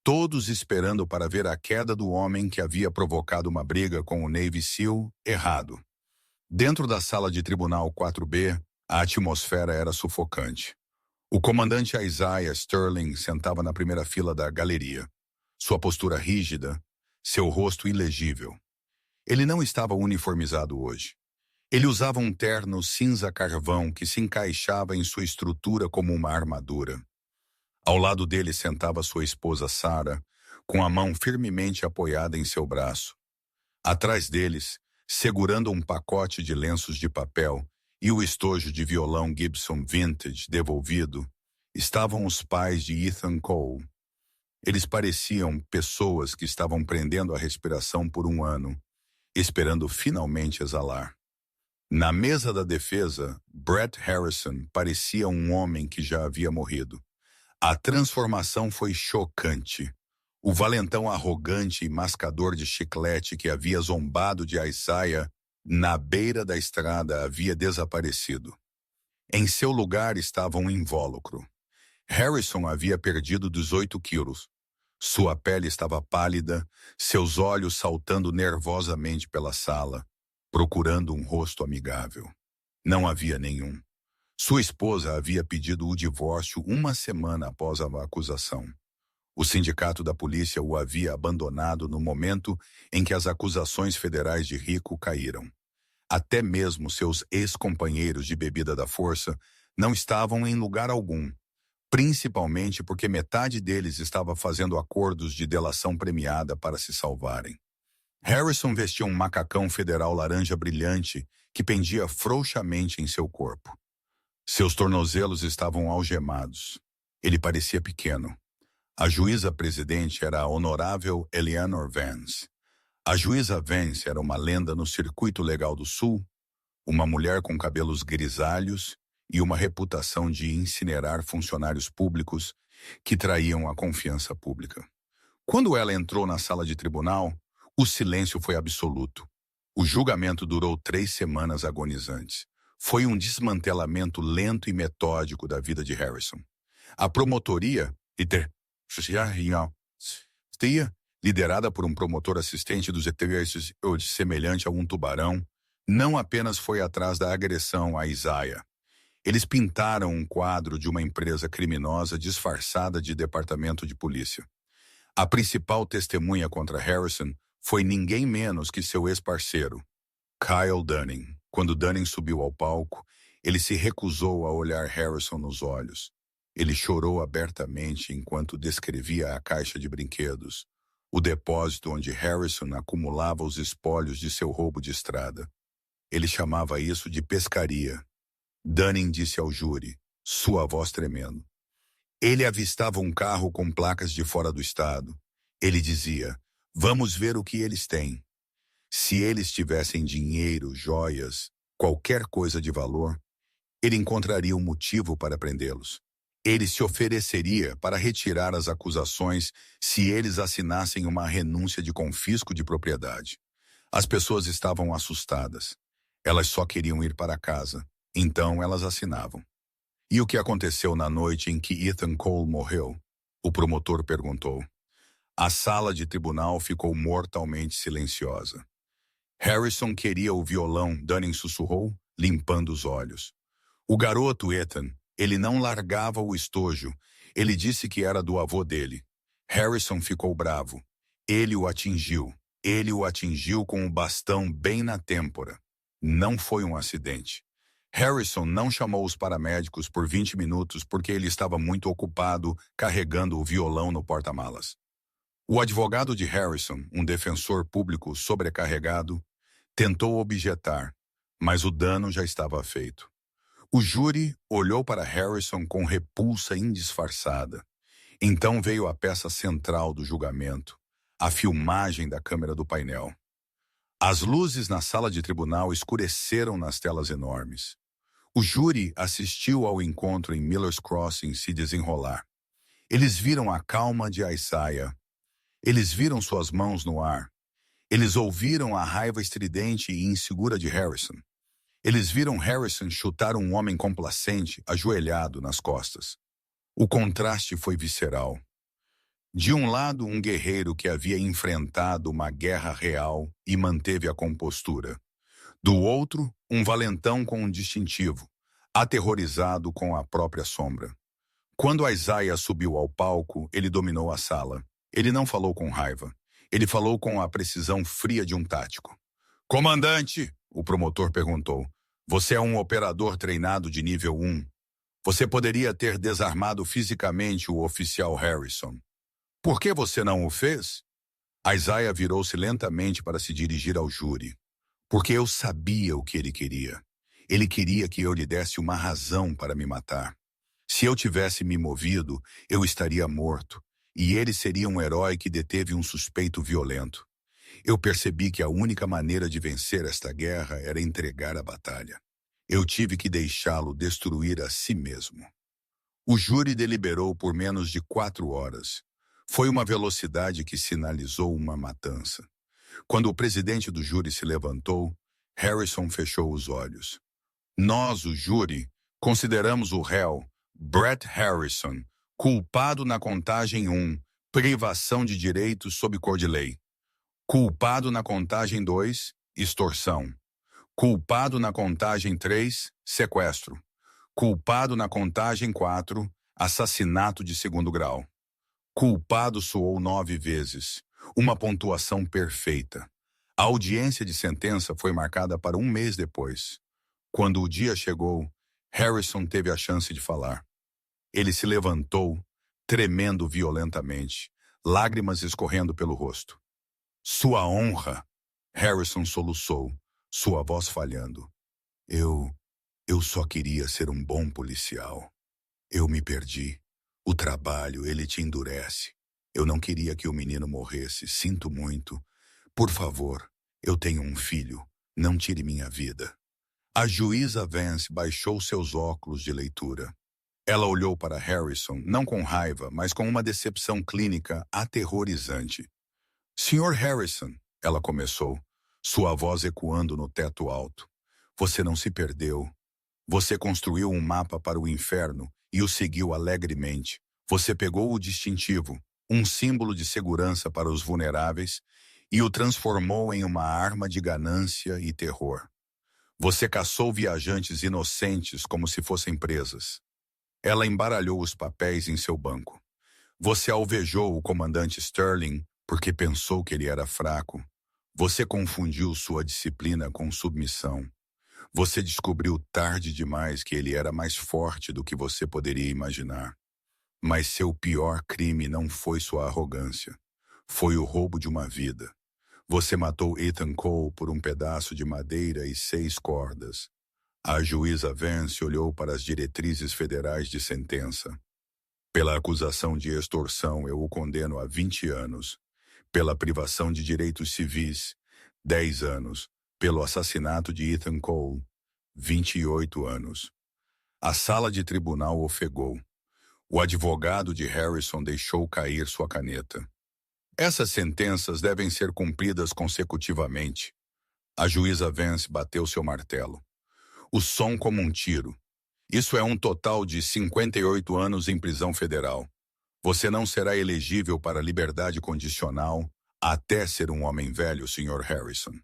todos esperando para ver a queda do homem que havia provocado uma briga com o Navy SEAL errado. Dentro da sala de tribunal 4B, a atmosfera era sufocante. O comandante Isaiah Sterling sentava na primeira fila da galeria. Sua postura rígida, seu rosto ilegível. Ele não estava uniformizado hoje. Ele usava um terno cinza-carvão que se encaixava em sua estrutura como uma armadura. Ao lado dele sentava sua esposa Sarah, com a mão firmemente apoiada em seu braço. Atrás deles, segurando um pacote de lenços de papel e o estojo de violão Gibson Vintage devolvido, estavam os pais de Ethan Cole. Eles pareciam pessoas que estavam prendendo a respiração por um ano, esperando finalmente exalar. Na mesa da defesa, Brett Harrison parecia um homem que já havia morrido. A transformação foi chocante. O valentão arrogante e mascador de chiclete que havia zombado de Isaiah na beira da estrada havia desaparecido. Em seu lugar estava um invólucro. Harrison havia perdido 18 quilos. Sua pele estava pálida, seus olhos saltando nervosamente pela sala, procurando um rosto amigável. Não havia nenhum. Sua esposa havia pedido o divórcio uma semana após a acusação. O sindicato da polícia o havia abandonado no momento em que as acusações federais de Rico caíram. Até mesmo seus ex-companheiros de bebida da força não estavam em lugar algum, principalmente porque metade deles estava fazendo acordos de delação premiada para se salvarem. Harrison vestia um macacão federal laranja brilhante que pendia frouxamente em seu corpo. Seus tornozelos estavam algemados. Ele parecia pequeno. A juíza-presidente era a honorável Eleanor Vance. A juíza Vance era uma lenda no circuito legal do Sul, uma mulher com cabelos grisalhos e uma reputação de incinerar funcionários públicos que traíam a confiança pública. Quando ela entrou na sala de tribunal, o silêncio foi absoluto. O julgamento durou 3 semanas agonizantes. Foi um desmantelamento lento e metódico da vida de Harrison. A promotoria, liderada por um promotor assistente dos ETS semelhante a um tubarão, não apenas foi atrás da agressão a Isaiah. Eles pintaram um quadro de uma empresa criminosa disfarçada de departamento de polícia. A principal testemunha contra Harrison foi ninguém menos que seu ex-parceiro, Kyle Dunning. Quando Dunning subiu ao palco, ele se recusou a olhar Harrison nos olhos. Ele chorou abertamente enquanto descrevia a caixa de brinquedos, o depósito onde Harrison acumulava os espólios de seu roubo de estrada. Ele chamava isso de pescaria. Dunning disse ao júri, sua voz tremendo. Ele avistava um carro com placas de fora do estado. Ele dizia, vamos ver o que eles têm. Se eles tivessem dinheiro, joias, qualquer coisa de valor, ele encontraria um motivo para prendê-los. Ele se ofereceria para retirar as acusações se eles assinassem uma renúncia de confisco de propriedade. As pessoas estavam assustadas. Elas só queriam ir para casa. Então elas assinavam. E o que aconteceu na noite em que Ethan Cole morreu? O promotor perguntou. A sala de tribunal ficou mortalmente silenciosa. Harrison queria o violão, Dunning sussurrou, limpando os olhos. O garoto Ethan, ele não largava o estojo. Ele disse que era do avô dele. Harrison ficou bravo. Ele o atingiu. Ele o atingiu com o bastão bem na têmpora. Não foi um acidente. Harrison não chamou os paramédicos por 20 minutos porque ele estava muito ocupado carregando o violão no porta-malas. O advogado de Harrison, um defensor público sobrecarregado, tentou objetar, mas o dano já estava feito. O júri olhou para Harrison com repulsa indisfarçada. Então veio a peça central do julgamento, a filmagem da câmera do painel. As luzes na sala de tribunal escureceram nas telas enormes. O júri assistiu ao encontro em Miller's Crossing se desenrolar. Eles viram a calma de Isaiah. Eles viram suas mãos no ar. Eles ouviram a raiva estridente e insegura de Harrison. Eles viram Harrison chutar um homem complacente, ajoelhado nas costas. O contraste foi visceral. De um lado, um guerreiro que havia enfrentado uma guerra real e manteve a compostura. Do outro, um valentão com um distintivo, aterrorizado com a própria sombra. Quando Isaiah subiu ao palco, ele dominou a sala. Ele não falou com raiva. Ele falou com a precisão fria de um tático. Comandante, o promotor perguntou, você é um operador treinado de nível 1. Você poderia ter desarmado fisicamente o oficial Harrison. Por que você não o fez? Isaiah virou-se lentamente para se dirigir ao júri. Porque eu sabia o que ele queria. Ele queria que eu lhe desse uma razão para me matar. Se eu tivesse me movido, eu estaria morto. E ele seria um herói que deteve um suspeito violento. Eu percebi que a única maneira de vencer esta guerra era entregar a batalha. Eu tive que deixá-lo destruir a si mesmo. O júri deliberou por menos de 4 horas. Foi uma velocidade que sinalizou uma matança. Quando o presidente do júri se levantou, Harrison fechou os olhos. Nós, o júri, consideramos o réu, Brett Harrison, culpado na contagem 1, privação de direitos sob cor de lei. Culpado na contagem 2, extorsão. Culpado na contagem 3, sequestro. Culpado na contagem 4, assassinato de segundo grau. Culpado soou 9 vezes, uma pontuação perfeita. A audiência de sentença foi marcada para um mês depois. Quando o dia chegou, Harrison teve a chance de falar. Ele se levantou, tremendo violentamente, lágrimas escorrendo pelo rosto. Sua honra! Harrison soluçou, sua voz falhando. Eu só queria ser um bom policial. Eu me perdi. O trabalho, ele te endurece. Eu não queria que o menino morresse. Sinto muito. Por favor, eu tenho um filho. Não tire minha vida. A juíza Vance baixou seus óculos de leitura. Ela olhou para Harrison, não com raiva, mas com uma decepção clínica aterrorizante. Sr. Harrison, ela começou, sua voz ecoando no teto alto. Você não se perdeu. Você construiu um mapa para o inferno e o seguiu alegremente. Você pegou o distintivo, um símbolo de segurança para os vulneráveis, e o transformou em uma arma de ganância e terror. Você caçou viajantes inocentes como se fossem presas. Ela embaralhou os papéis em seu banco. Você alvejou o comandante Sterling porque pensou que ele era fraco. Você confundiu sua disciplina com submissão. Você descobriu tarde demais que ele era mais forte do que você poderia imaginar. Mas seu pior crime não foi sua arrogância. Foi o roubo de uma vida. Você matou Ethan Cole por um pedaço de madeira e 6 cordas. A juíza Vance olhou para as diretrizes federais de sentença. Pela acusação de extorsão, eu o condeno a 20 anos. Pela privação de direitos civis, 10 anos. Pelo assassinato de Ethan Cole, 28 anos. A sala de tribunal ofegou. O advogado de Harrison deixou cair sua caneta. Essas sentenças devem ser cumpridas consecutivamente. A juíza Vance bateu seu martelo. O som como um tiro. Isso é um total de 58 anos em prisão federal. Você não será elegível para liberdade condicional até ser um homem velho, Sr. Harrison.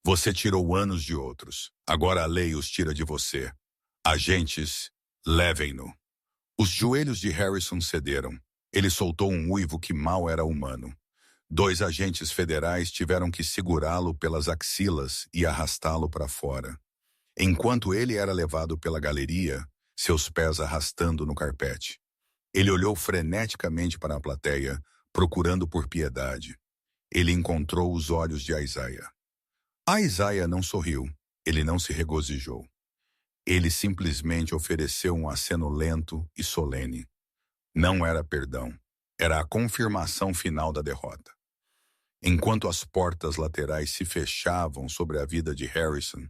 Você tirou anos de outros. Agora a lei os tira de você. Agentes, levem-no. Os joelhos de Harrison cederam. Ele soltou um uivo que mal era humano. 2 agentes federais tiveram que segurá-lo pelas axilas e arrastá-lo para fora. Enquanto ele era levado pela galeria, seus pés arrastando no carpete. Ele olhou freneticamente para a plateia, procurando por piedade. Ele encontrou os olhos de Isaiah. Isaiah não sorriu, ele não se regozijou. Ele simplesmente ofereceu um aceno lento e solene. Não era perdão, era a confirmação final da derrota. Enquanto as portas laterais se fechavam sobre a vida de Harrison,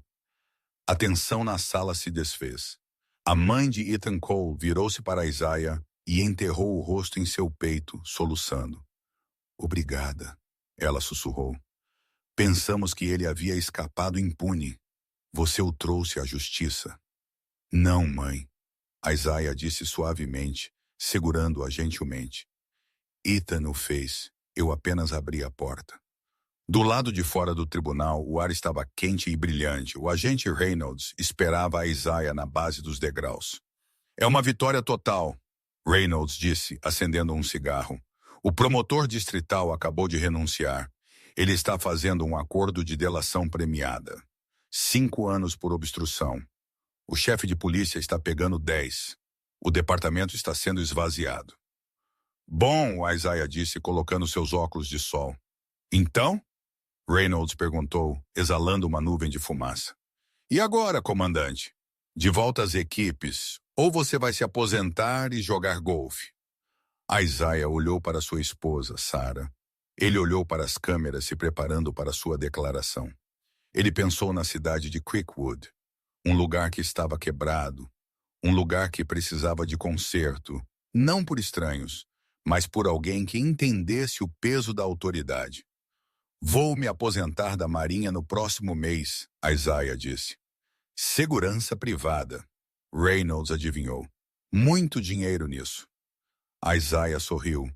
a tensão na sala se desfez. A mãe de Ethan Cole virou-se para Isaiah e enterrou o rosto em seu peito, soluçando. Obrigada, ela sussurrou. Pensamos que ele havia escapado impune. Você o trouxe à justiça. Não, mãe, Isaiah disse suavemente, segurando-a gentilmente. Ethan o fez. Eu apenas abri a porta. Do lado de fora do tribunal, o ar estava quente e brilhante. O agente Reynolds esperava a Isaiah na base dos degraus. É uma vitória total, Reynolds disse, acendendo um cigarro. O promotor distrital acabou de renunciar. Ele está fazendo um acordo de delação premiada. 5 anos por obstrução. O chefe de polícia está pegando 10. O departamento está sendo esvaziado. Bom, Isaiah disse, colocando seus óculos de sol. Então? Reynolds perguntou, exalando uma nuvem de fumaça. E agora, comandante? De volta às equipes, ou você vai se aposentar e jogar golfe? Isaiah olhou para sua esposa, Sarah. Ele olhou para as câmeras se preparando para sua declaração. Ele pensou na cidade de Creekwood, um lugar que estava quebrado, Um lugar que precisava de conserto, não por estranhos, mas por alguém que entendesse o peso da autoridade. Vou me aposentar da Marinha no próximo mês, Isaiah disse. Segurança privada. Reynolds adivinhou. Muito dinheiro nisso. Isaiah sorriu.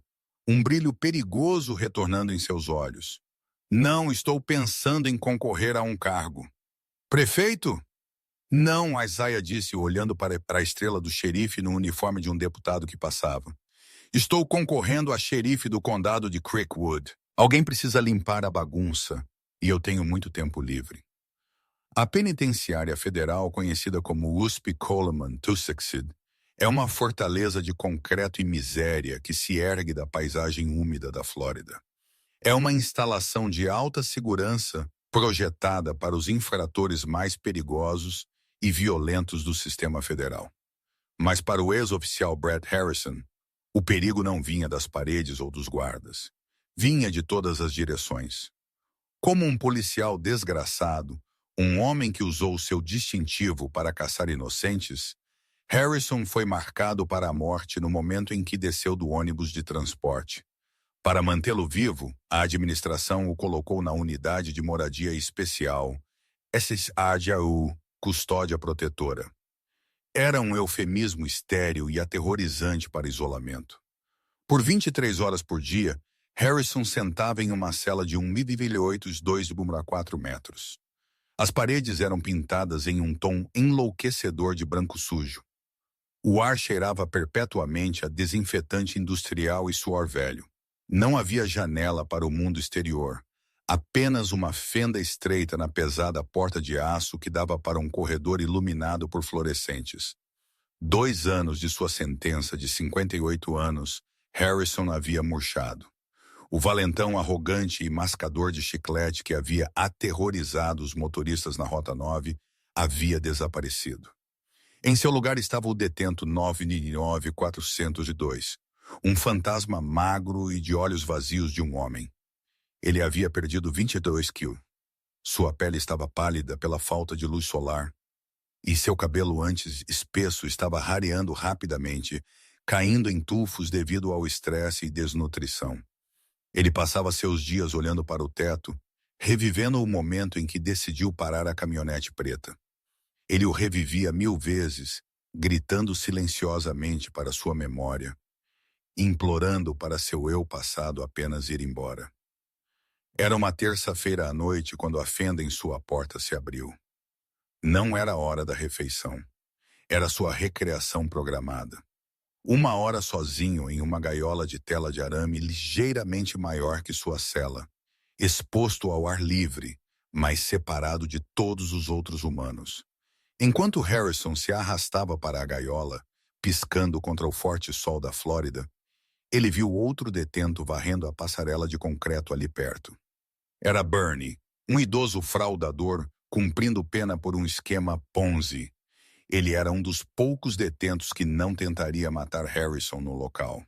Um brilho perigoso retornando em seus olhos. Não estou pensando em concorrer a um cargo. Prefeito? Não, Isaiah disse, olhando para a estrela do xerife no uniforme de um deputado que passava. Estou concorrendo a xerife do condado de Creekwood. Alguém precisa limpar a bagunça, e eu tenho muito tempo livre. A penitenciária federal, conhecida como USP Coleman Tuskegee, é uma fortaleza de concreto e miséria que se ergue da paisagem úmida da Flórida. É uma instalação de alta segurança projetada para os infratores mais perigosos e violentos do sistema federal. Mas para o ex-oficial Brett Harrison, o perigo não vinha das paredes ou dos guardas. Vinha de todas as direções. Como um policial desgraçado, um homem que usou seu distintivo para caçar inocentes, Harrison foi marcado para a morte no momento em que desceu do ônibus de transporte. Para mantê-lo vivo, a administração o colocou na unidade de moradia especial, SSADAU, custódia protetora. Era um eufemismo estéril e aterrorizante para isolamento. Por 23 horas por dia, Harrison sentava em uma cela de 1,82,4 metros. As paredes eram pintadas em um tom enlouquecedor de branco sujo. O ar cheirava perpetuamente a desinfetante industrial e suor velho. Não havia janela para o mundo exterior, apenas uma fenda estreita na pesada porta de aço que dava para um corredor iluminado por fluorescentes. 2 anos de sua sentença de 58 anos, Harrison havia murchado. O valentão arrogante e mascador de chiclete que havia aterrorizado os motoristas na Rota 9 havia desaparecido. Em seu lugar estava o detento 99402, um fantasma magro e de olhos vazios de um homem. Ele havia perdido 22 quilos. Sua pele estava pálida pela falta de luz solar, e seu cabelo antes espesso estava rareando rapidamente, caindo em tufos devido ao estresse e desnutrição. Ele passava seus dias olhando para o teto, revivendo o momento em que decidiu parar a caminhonete preta. Ele o revivia 1000 vezes, gritando silenciosamente para sua memória, implorando para seu eu passado apenas ir embora. Era uma terça-feira à noite quando a fenda em sua porta se abriu. Não era a hora da refeição. Era sua recreação programada. 1 hora sozinho em uma gaiola de tela de arame ligeiramente maior que sua cela, exposto ao ar livre, mas separado de todos os outros humanos. Enquanto Harrison se arrastava para a gaiola, piscando contra o forte sol da Flórida, ele viu outro detento varrendo a passarela de concreto ali perto. Era Bernie, um idoso fraudador cumprindo pena por um esquema Ponzi. Ele era um dos poucos detentos que não tentaria matar Harrison no local.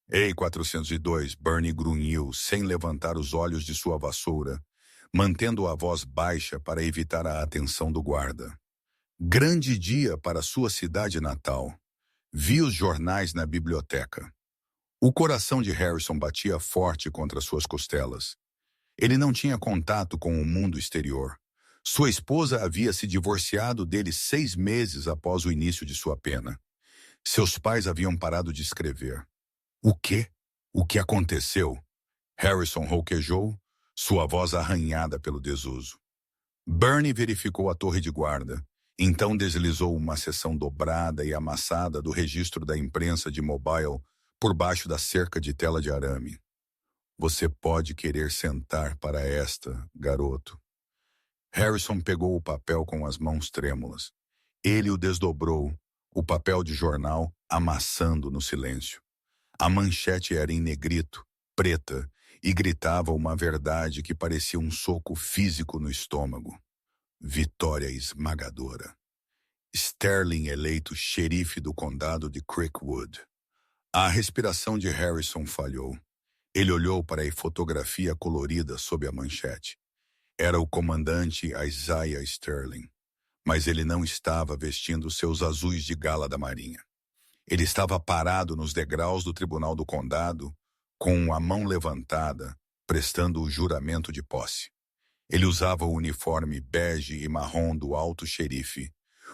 Ei, 402, Bernie grunhiu, sem levantar os olhos de sua vassoura, mantendo a voz baixa para evitar a atenção do guarda. Grande dia para sua cidade natal. Vi os jornais na biblioteca. O coração de Harrison batia forte contra suas costelas. Ele não tinha contato com o mundo exterior. Sua esposa havia se divorciado dele 6 meses após o início de sua pena. Seus pais haviam parado de escrever. O quê? O que aconteceu? Harrison rouquejou, sua voz arranhada pelo desuso. Bernie verificou a torre de guarda, então deslizou uma seção dobrada e amassada do registro da imprensa de Mobile por baixo da cerca de tela de arame. Você pode querer sentar para esta, garoto. Harrison pegou o papel com as mãos trêmulas. Ele o desdobrou, o papel de jornal amassando no silêncio. A manchete era em negrito, preta, e gritava uma verdade que parecia um soco físico no estômago. Vitória esmagadora. Sterling eleito xerife do condado de Creekwood. A respiração de Harrison falhou. Ele olhou para a fotografia colorida sob a manchete. Era o comandante Isaiah Sterling. Mas ele não estava vestindo seus azuis de gala da marinha. Ele estava parado nos degraus do tribunal do condado, com a mão levantada, prestando o juramento de posse. Ele usava o uniforme bege e marrom do alto xerife,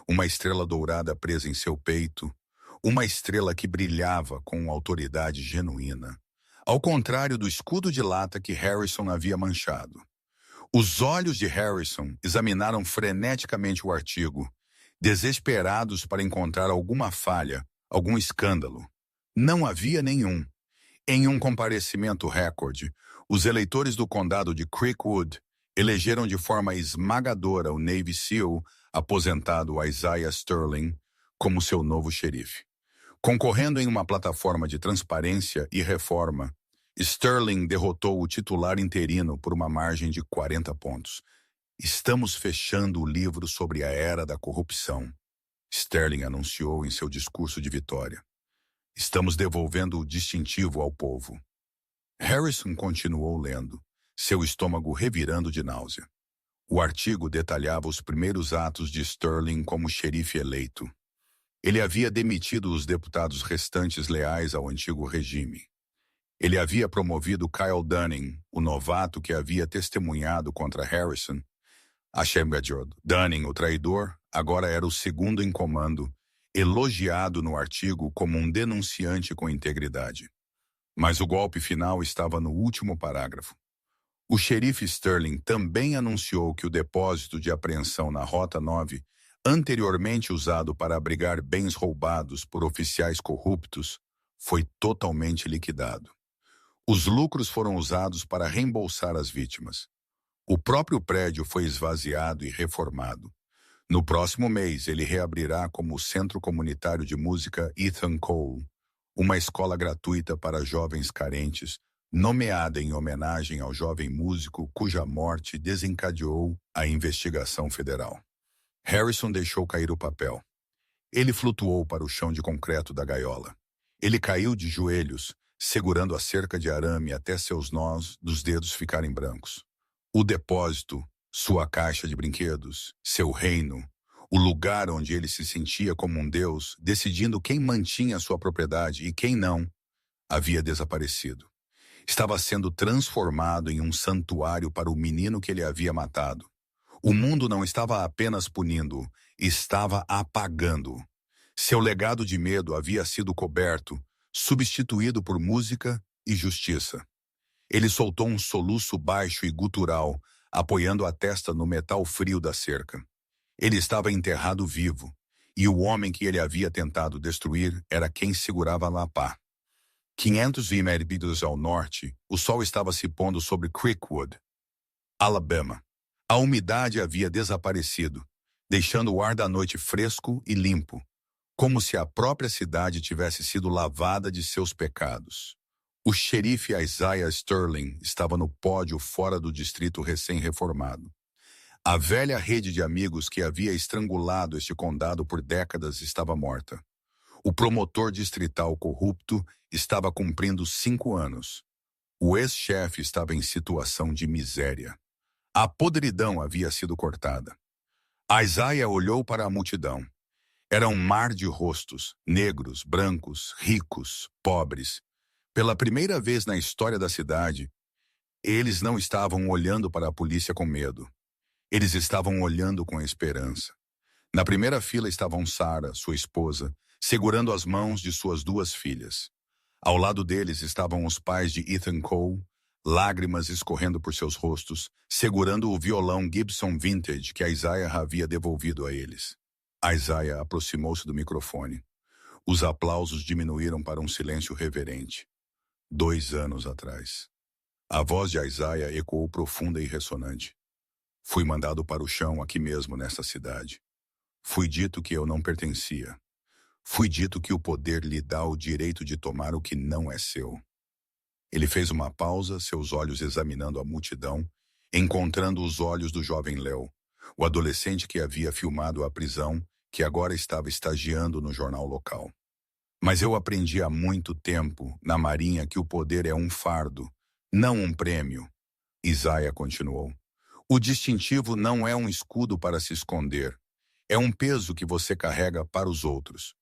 uma estrela dourada presa em seu peito, uma estrela que brilhava com autoridade genuína, ao contrário do escudo de lata que Harrison havia manchado. Os olhos de Harrison examinaram freneticamente o artigo, desesperados para encontrar alguma falha, algum escândalo. Não havia nenhum. Em um comparecimento recorde, os eleitores do condado de Creekwood elegeram de forma esmagadora o Navy SEAL aposentado Isaiah Sterling como seu novo xerife. Concorrendo em uma plataforma de transparência e reforma, Sterling derrotou o titular interino por uma margem de 40 pontos. Estamos fechando o livro sobre a era da corrupção, Sterling anunciou em seu discurso de vitória. Estamos devolvendo o distintivo ao povo. Harrison continuou lendo, seu estômago revirando de náusea. O artigo detalhava os primeiros atos de Sterling como xerife eleito. Ele havia demitido os deputados restantes leais ao antigo regime. Ele havia promovido Kyle Dunning, o novato que havia testemunhado contra Harrison. Dunning, o traidor, agora era o segundo em comando, elogiado no artigo como um denunciante com integridade. Mas o golpe final estava no último parágrafo. O xerife Sterling também anunciou que o depósito de apreensão na Rota 9, anteriormente usado para abrigar bens roubados por oficiais corruptos, foi totalmente liquidado. Os lucros foram usados para reembolsar as vítimas. O próprio prédio foi esvaziado e reformado. No próximo mês, ele reabrirá como o Centro Comunitário de Música Ethan Cole, uma escola gratuita para jovens carentes, nomeada em homenagem ao jovem músico cuja morte desencadeou a investigação federal. Harrison deixou cair o papel. Ele flutuou para o chão de concreto da gaiola. Ele caiu de joelhos, segurando a cerca de arame até seus nós dos dedos ficarem brancos. O depósito, sua caixa de brinquedos, seu reino, o lugar onde ele se sentia como um deus, decidindo quem mantinha sua propriedade e quem não, havia desaparecido. Estava sendo transformado em um santuário para o menino que ele havia matado. O mundo não estava apenas punindo-o, estava apagando-o. Seu legado de medo havia sido coberto, substituído por música e justiça. Ele soltou um soluço baixo e gutural, apoiando a testa no metal frio da cerca. Ele estava enterrado vivo, e o homem que ele havia tentado destruir era quem segurava a pá. 500 milhas ao norte, o sol estava se pondo sobre Creekwood, Alabama. A umidade havia desaparecido, deixando o ar da noite fresco e limpo, como se a própria cidade tivesse sido lavada de seus pecados. O xerife Isaiah Sterling estava no pódio fora do distrito recém-reformado. A velha rede de amigos que havia estrangulado este condado por décadas estava morta. O promotor distrital corrupto estava cumprindo 5 anos. O ex-chefe estava em situação de miséria. A podridão havia sido cortada. Isaiah olhou para a multidão. Era um mar de rostos, negros, brancos, ricos, pobres. Pela primeira vez na história da cidade, eles não estavam olhando para a polícia com medo. Eles estavam olhando com esperança. Na primeira fila estavam Sarah, sua esposa, segurando as mãos de suas 2 filhas. Ao lado deles estavam os pais de Ethan Cole, lágrimas escorrendo por seus rostos, segurando o violão Gibson Vintage que Isaiah havia devolvido a eles. Isaiah aproximou-se do microfone. Os aplausos diminuíram para um silêncio reverente. 2 anos atrás. A voz de Isaiah ecoou profunda e ressonante. Fui mandado para o chão aqui mesmo nesta cidade. Fui dito que eu não pertencia. Fui dito que o poder lhe dá o direito de tomar o que não é seu. Ele fez uma pausa, seus olhos examinando a multidão, encontrando os olhos do jovem Léo, o adolescente que havia filmado a prisão, que agora estava estagiando no jornal local. Mas eu aprendi há muito tempo, na Marinha, que o poder é um fardo, não um prêmio. Isaiah continuou. O distintivo não é um escudo para se esconder. É um peso que você carrega para os outros.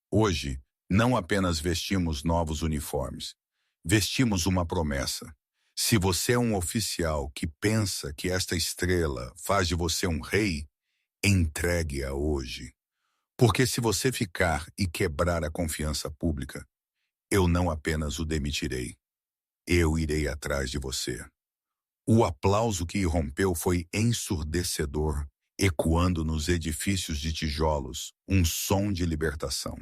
Hoje, não apenas vestimos novos uniformes, vestimos uma promessa. Se você é um oficial que pensa que esta estrela faz de você um rei, entregue-a hoje. Porque se você ficar e quebrar a confiança pública, eu não apenas o demitirei, eu irei atrás de você. O aplauso que irrompeu foi ensurdecedor, ecoando nos edifícios de tijolos, um som de libertação.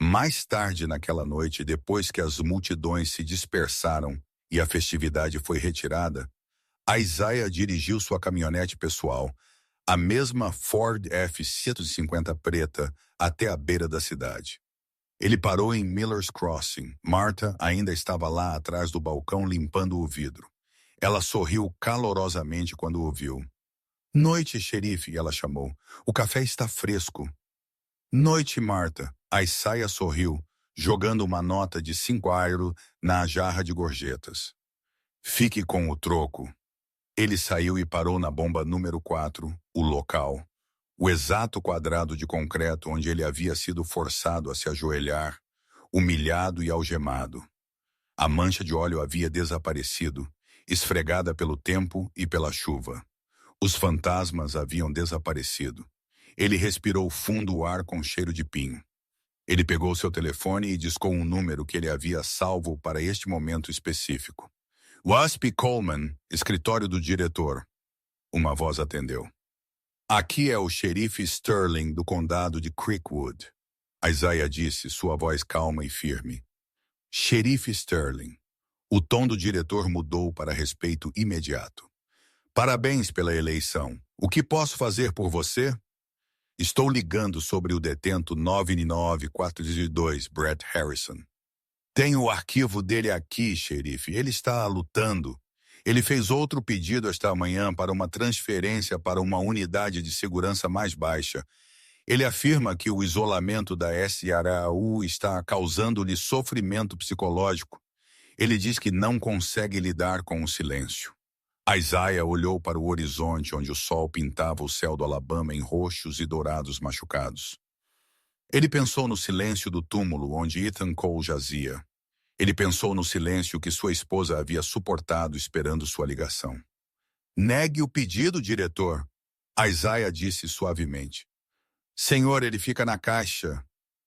Mais tarde naquela noite, depois que as multidões se dispersaram e a festividade foi retirada, Isaiah dirigiu sua caminhonete pessoal, a mesma Ford F-150 preta, até a beira da cidade. Ele parou em Miller's Crossing. Martha ainda estava lá atrás do balcão limpando o vidro. Ela sorriu calorosamente quando o viu. Noite, xerife, ela chamou. O café está fresco. Noite, Martha. Isaiah sorriu, jogando uma nota de 5 € na jarra de gorjetas. Fique com o troco. Ele saiu e parou na bomba número 4, o local. O exato quadrado de concreto onde ele havia sido forçado a se ajoelhar, humilhado e algemado. A mancha de óleo havia desaparecido, esfregada pelo tempo e pela chuva. Os fantasmas haviam desaparecido. Ele respirou fundo o ar com cheiro de pinho. Ele pegou seu telefone e discou um número que ele havia salvo para este momento específico. Wasp Coleman, escritório do diretor. Uma voz atendeu. Aqui é o xerife Sterling do condado de Creekwood. Isaiah disse, sua voz calma e firme. Xerife Sterling. O tom do diretor mudou para respeito imediato. Parabéns pela eleição. O que posso fazer por você? Estou ligando sobre o detento 99412, Brett Harrison. Tenho o arquivo dele aqui, xerife. Ele está lutando. Ele fez outro pedido esta manhã para uma transferência para uma unidade de segurança mais baixa. Ele afirma que o isolamento da SRAU está causando-lhe sofrimento psicológico. Ele diz que não consegue lidar com o silêncio. Isaiah olhou para o horizonte onde o sol pintava o céu do Alabama em roxos e dourados machucados. Ele pensou no silêncio do túmulo onde Ethan Cole jazia. Ele pensou no silêncio que sua esposa havia suportado esperando sua ligação. Negue o pedido, diretor, Isaiah disse suavemente. Senhor, ele fica na caixa,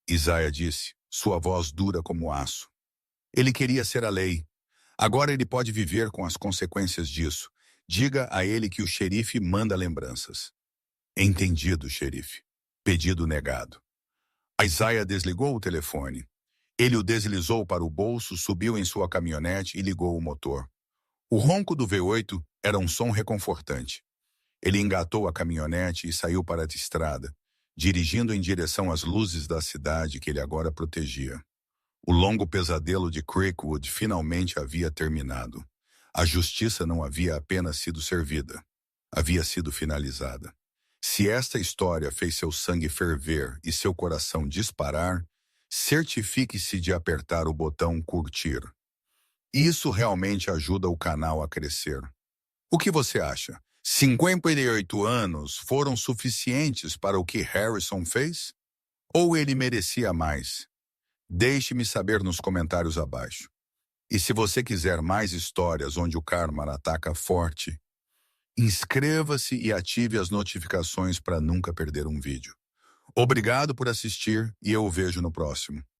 Isaiah disse, sua voz dura como aço. Ele queria ser a lei. Agora ele pode viver com as consequências disso. Diga a ele que o xerife manda lembranças. Entendido, xerife. Pedido negado. Isaiah desligou o telefone. Ele o deslizou para o bolso, subiu em sua caminhonete e ligou o motor. O ronco do V8 era um som reconfortante. Ele engatou a caminhonete e saiu para a estrada, dirigindo em direção às luzes da cidade que ele agora protegia. O longo pesadelo de Creekwood finalmente havia terminado. A justiça não havia apenas sido servida, havia sido finalizada. Se esta história fez seu sangue ferver e seu coração disparar, certifique-se de apertar o botão curtir. Isso realmente ajuda o canal a crescer. O que você acha? 58 anos foram suficientes para o que Harrison fez? Ou ele merecia mais? Deixe-me saber nos comentários abaixo. E se você quiser mais histórias onde o karma ataca forte, inscreva-se e ative as notificações para nunca perder um vídeo. Obrigado por assistir e eu o vejo no próximo.